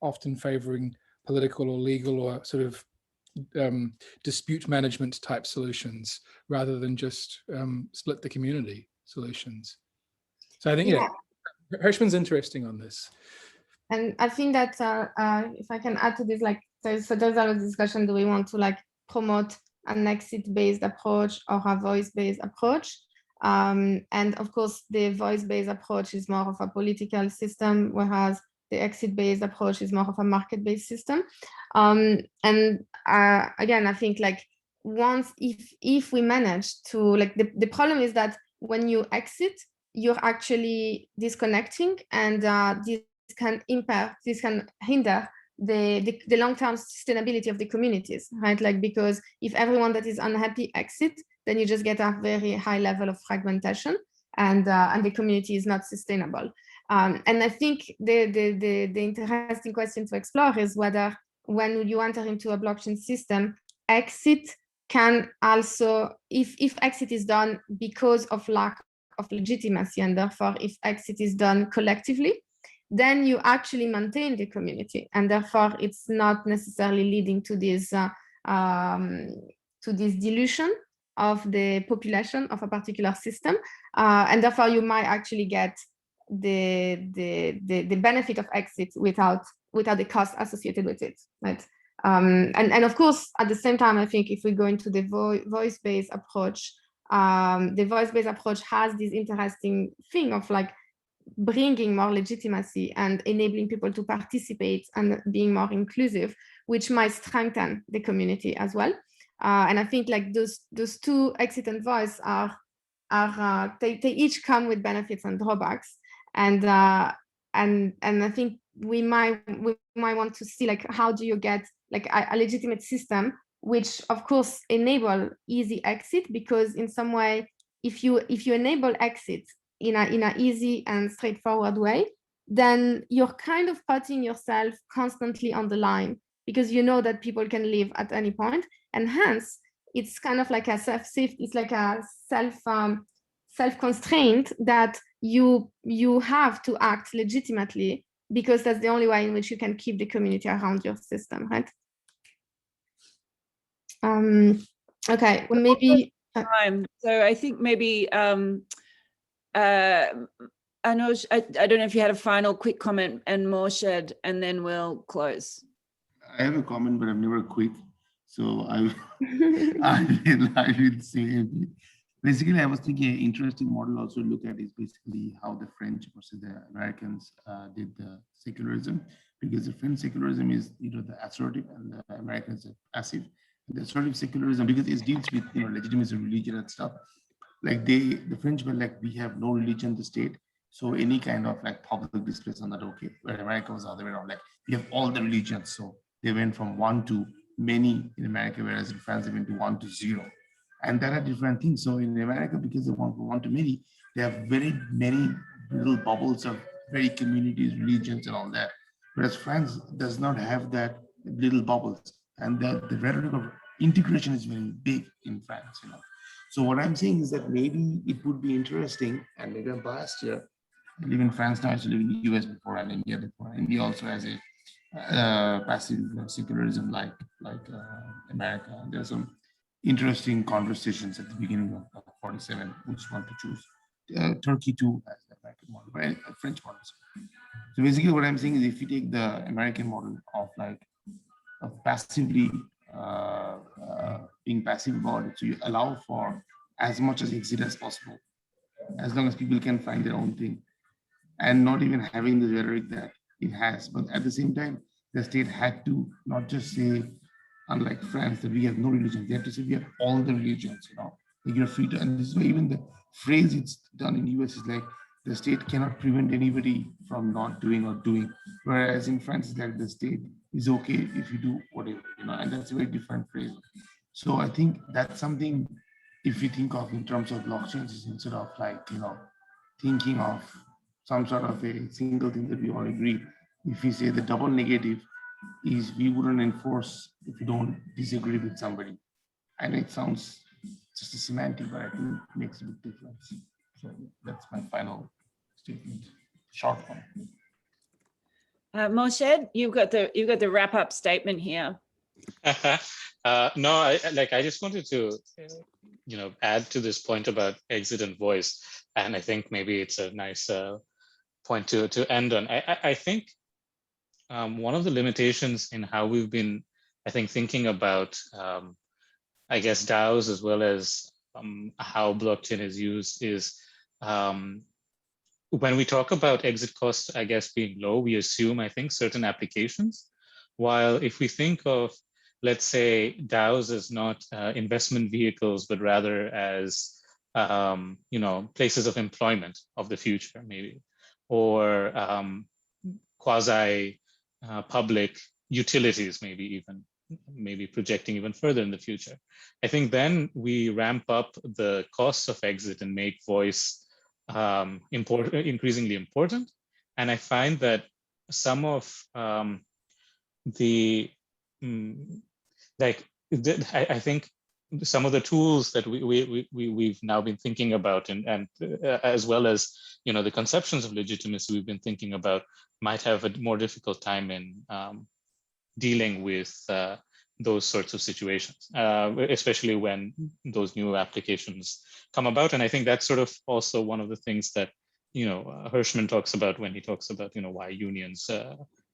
often favoring political or legal or sort of dispute management type solutions rather than just split the community solutions. So I think, yeah, Hirschman's interesting on this. And I think that if I can add to this, like there's a discussion, do we want to like promote an exit-based approach or a voice-based approach? And of course, the voice-based approach is more of a political system, whereas the exit-based approach is more of a market-based system. And again, I think like once, if we manage to like, the problem is that when you exit, you're actually disconnecting, and this can hinder the long-term sustainability of the communities, right? Like, because if everyone that is unhappy exit, then you just get a very high level of fragmentation, and the community is not sustainable. And I think the interesting question to explore is whether when you enter into a blockchain system, exit can also, if exit is done because of lack of legitimacy, and therefore if exit is done collectively, then you actually maintain the community, and therefore it's not necessarily leading to this dilution of the population of a particular system, and therefore you might actually get the benefit of exit without the cost associated with it, right? And of course, at the same time, I think if we go into the voice-based approach, the voice-based approach has this interesting thing of like bringing more legitimacy and enabling people to participate and being more inclusive, which might strengthen the community as well. And I think like those two, exit and voice, they each come with benefits and drawbacks. And I think we might want to see like, how do you get like a legitimate system, which of course enable easy exit, because in some way, if you enable exit in a easy and straightforward way, then you're kind of putting yourself constantly on the line, because you know that people can leave at any point, and hence it's kind of like a self-constraint that you have to act legitimately, because that's the only way in which you can keep the community around your system, right? Okay, well, maybe time. So I think maybe Anuj, I don't know if you had a final quick comment, and Morshed, and then we'll close. I have a comment, but I'm never quick. So I will say Basically, I was thinking an interesting model also to look at is basically how the French versus the Americans did the secularism, because the French secularism is the assertive and the Americans are passive. And the assertive secularism, because it deals with legitimacy, religion and stuff. Like the French were like, we have no religion in the state, so any kind of like public displays are not okay. Where America was the other way around, like we have all the religions, so they went from 1 to many in America, whereas in France they went to 1 to 0. And there are different things. So in America, because they want from 1 to many, they have very many little bubbles of very communities, religions, and all that. Whereas France does not have that little bubbles, and the rhetoric of integration is very big in France. So what I'm saying is that maybe it would be interesting, and maybe I'm biased here. I live in France now. I used to live in the US before and India before. India also has a passive secularism like America. There's some interesting conversations at the beginning of 47, which one to choose. Turkey too has the American model, right? A French model. So basically what I'm saying is if you take the American model of passively being passive about it, so you allow for as much as exit as possible, as long as people can find their own thing, and not even having the rhetoric that it has. But at the same time, the state had to not just say, unlike France, that we have no religion. They have to say we have all the religions, like you're free to, and this is why even the phrase it's done in the US is like, the state cannot prevent anybody from not doing or doing. Whereas in France, it's like the state is okay if you do whatever, and that's a very different phrase. So I think that's something, if you think of in terms of blockchains, instead of thinking of some sort of a single thing that we all agree. If we say the double negative is we wouldn't enforce if you don't disagree with somebody. I know it sounds just a semantic, but I think it makes a big difference. So that's my final statement, short one. Moshe, you've got the wrap up statement here. No, I just wanted to, add to this point about exit and voice, and I think maybe it's a nice point to end on. I think one of the limitations in how we've been, I think, thinking about, I guess, DAOs as well as how blockchain is used is when we talk about exit costs, I guess, being low, we assume, I think, certain applications. While if we think of, let's say, DAOs as not investment vehicles, but rather as, places of employment of the future, maybe, or quasi public utilities, maybe projecting even further in the future. I think then we ramp up the costs of exit and make voice increasingly important. And I find that some of I think some of the tools that we've now been thinking about, and as well as the conceptions of legitimacy we've been thinking about, might have a more difficult time in dealing with those sorts of situations, especially when those new applications come about. And I think that's sort of also one of the things that Hirschman talks about when he talks about why unions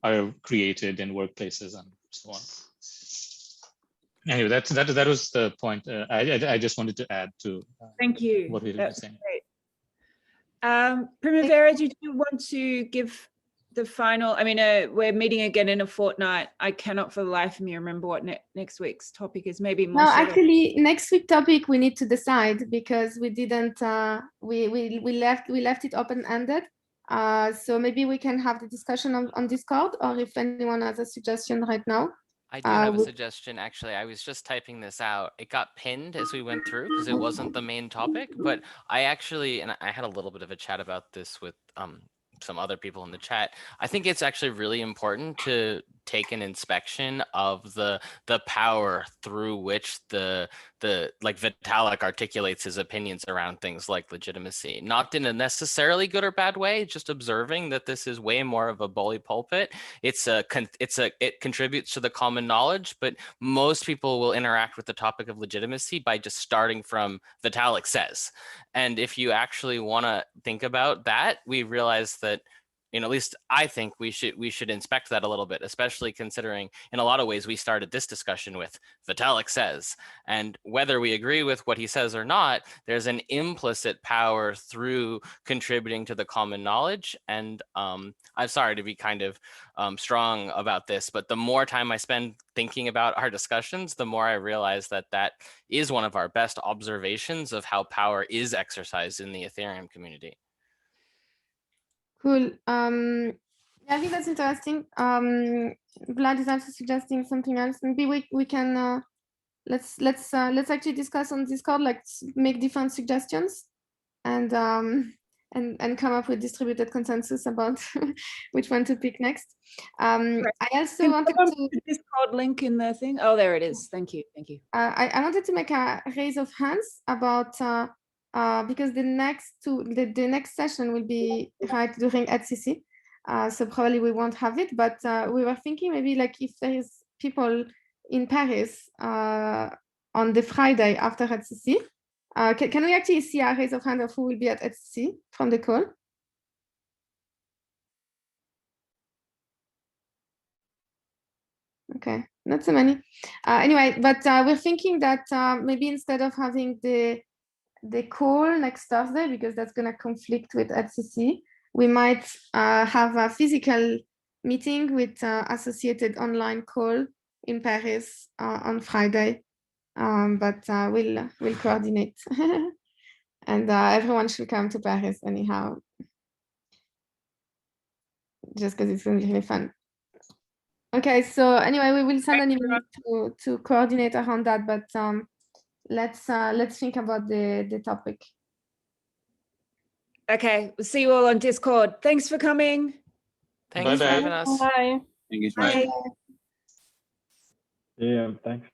are created in workplaces and so on. Anyway, that was the point. I just wanted to add to Thank you. What we were saying. Primavera, did you want to give the final? I mean, we're meeting again in a fortnight. I cannot for the life of me remember what next week's topic is. Maybe more. No, actually, next week topic we need to decide because we didn't. We left it open ended. So maybe we can have the discussion on Discord, or if anyone has a suggestion right now. I do have a suggestion, actually. I was just typing this out. It got pinned as we went through because it wasn't the main topic, but I actually, and I had a little bit of a chat about this with some other people in the chat. I think it's actually really important to take an inspection of the power through which the like Vitalik articulates his opinions around things like legitimacy, not in a necessarily good or bad way, just observing that this is way more of a bully pulpit. It contributes to the common knowledge, but most people will interact with the topic of legitimacy by just starting from Vitalik says. And if you actually want to think about that, we realize that at least I think we should inspect that a little bit, especially considering in a lot of ways we started this discussion with Vitalik says, and whether we agree with what he says or not, there's an implicit power through contributing to the common knowledge. And I'm sorry to be kind of strong about this, but the more time I spend thinking about our discussions, the more I realize that that is one of our best observations of how power is exercised in the Ethereum community. Cool. I think that's interesting. Vlad is also suggesting something else. Maybe we can let's actually discuss on Discord, like make different suggestions, and come up with distributed consensus about which one to pick next. I also wanted to Discord link in the thing. Oh, there it is. Thank you. Thank you. I wanted to make a raise of hands about because the next session will be right during HCC, so probably we won't have it. But we were thinking maybe like if there is people in Paris on the Friday after HCC, can we actually see a raise of hand of who will be at HCC from the call? Okay, not so many. Anyway, but we're thinking that maybe instead of having the call next Thursday, because that's going to conflict with HCC, we might have a physical meeting with associated online call in Paris on Friday. But we'll coordinate, and everyone should come to Paris anyhow, just because it's going to be really fun. Okay, so anyway, we will send an email to coordinate around that, but let's think about the topic. Okay, we'll see you all on Discord. Thanks for coming. Thanks for having us. Bye. Thank you so much. Bye. Yeah, thanks.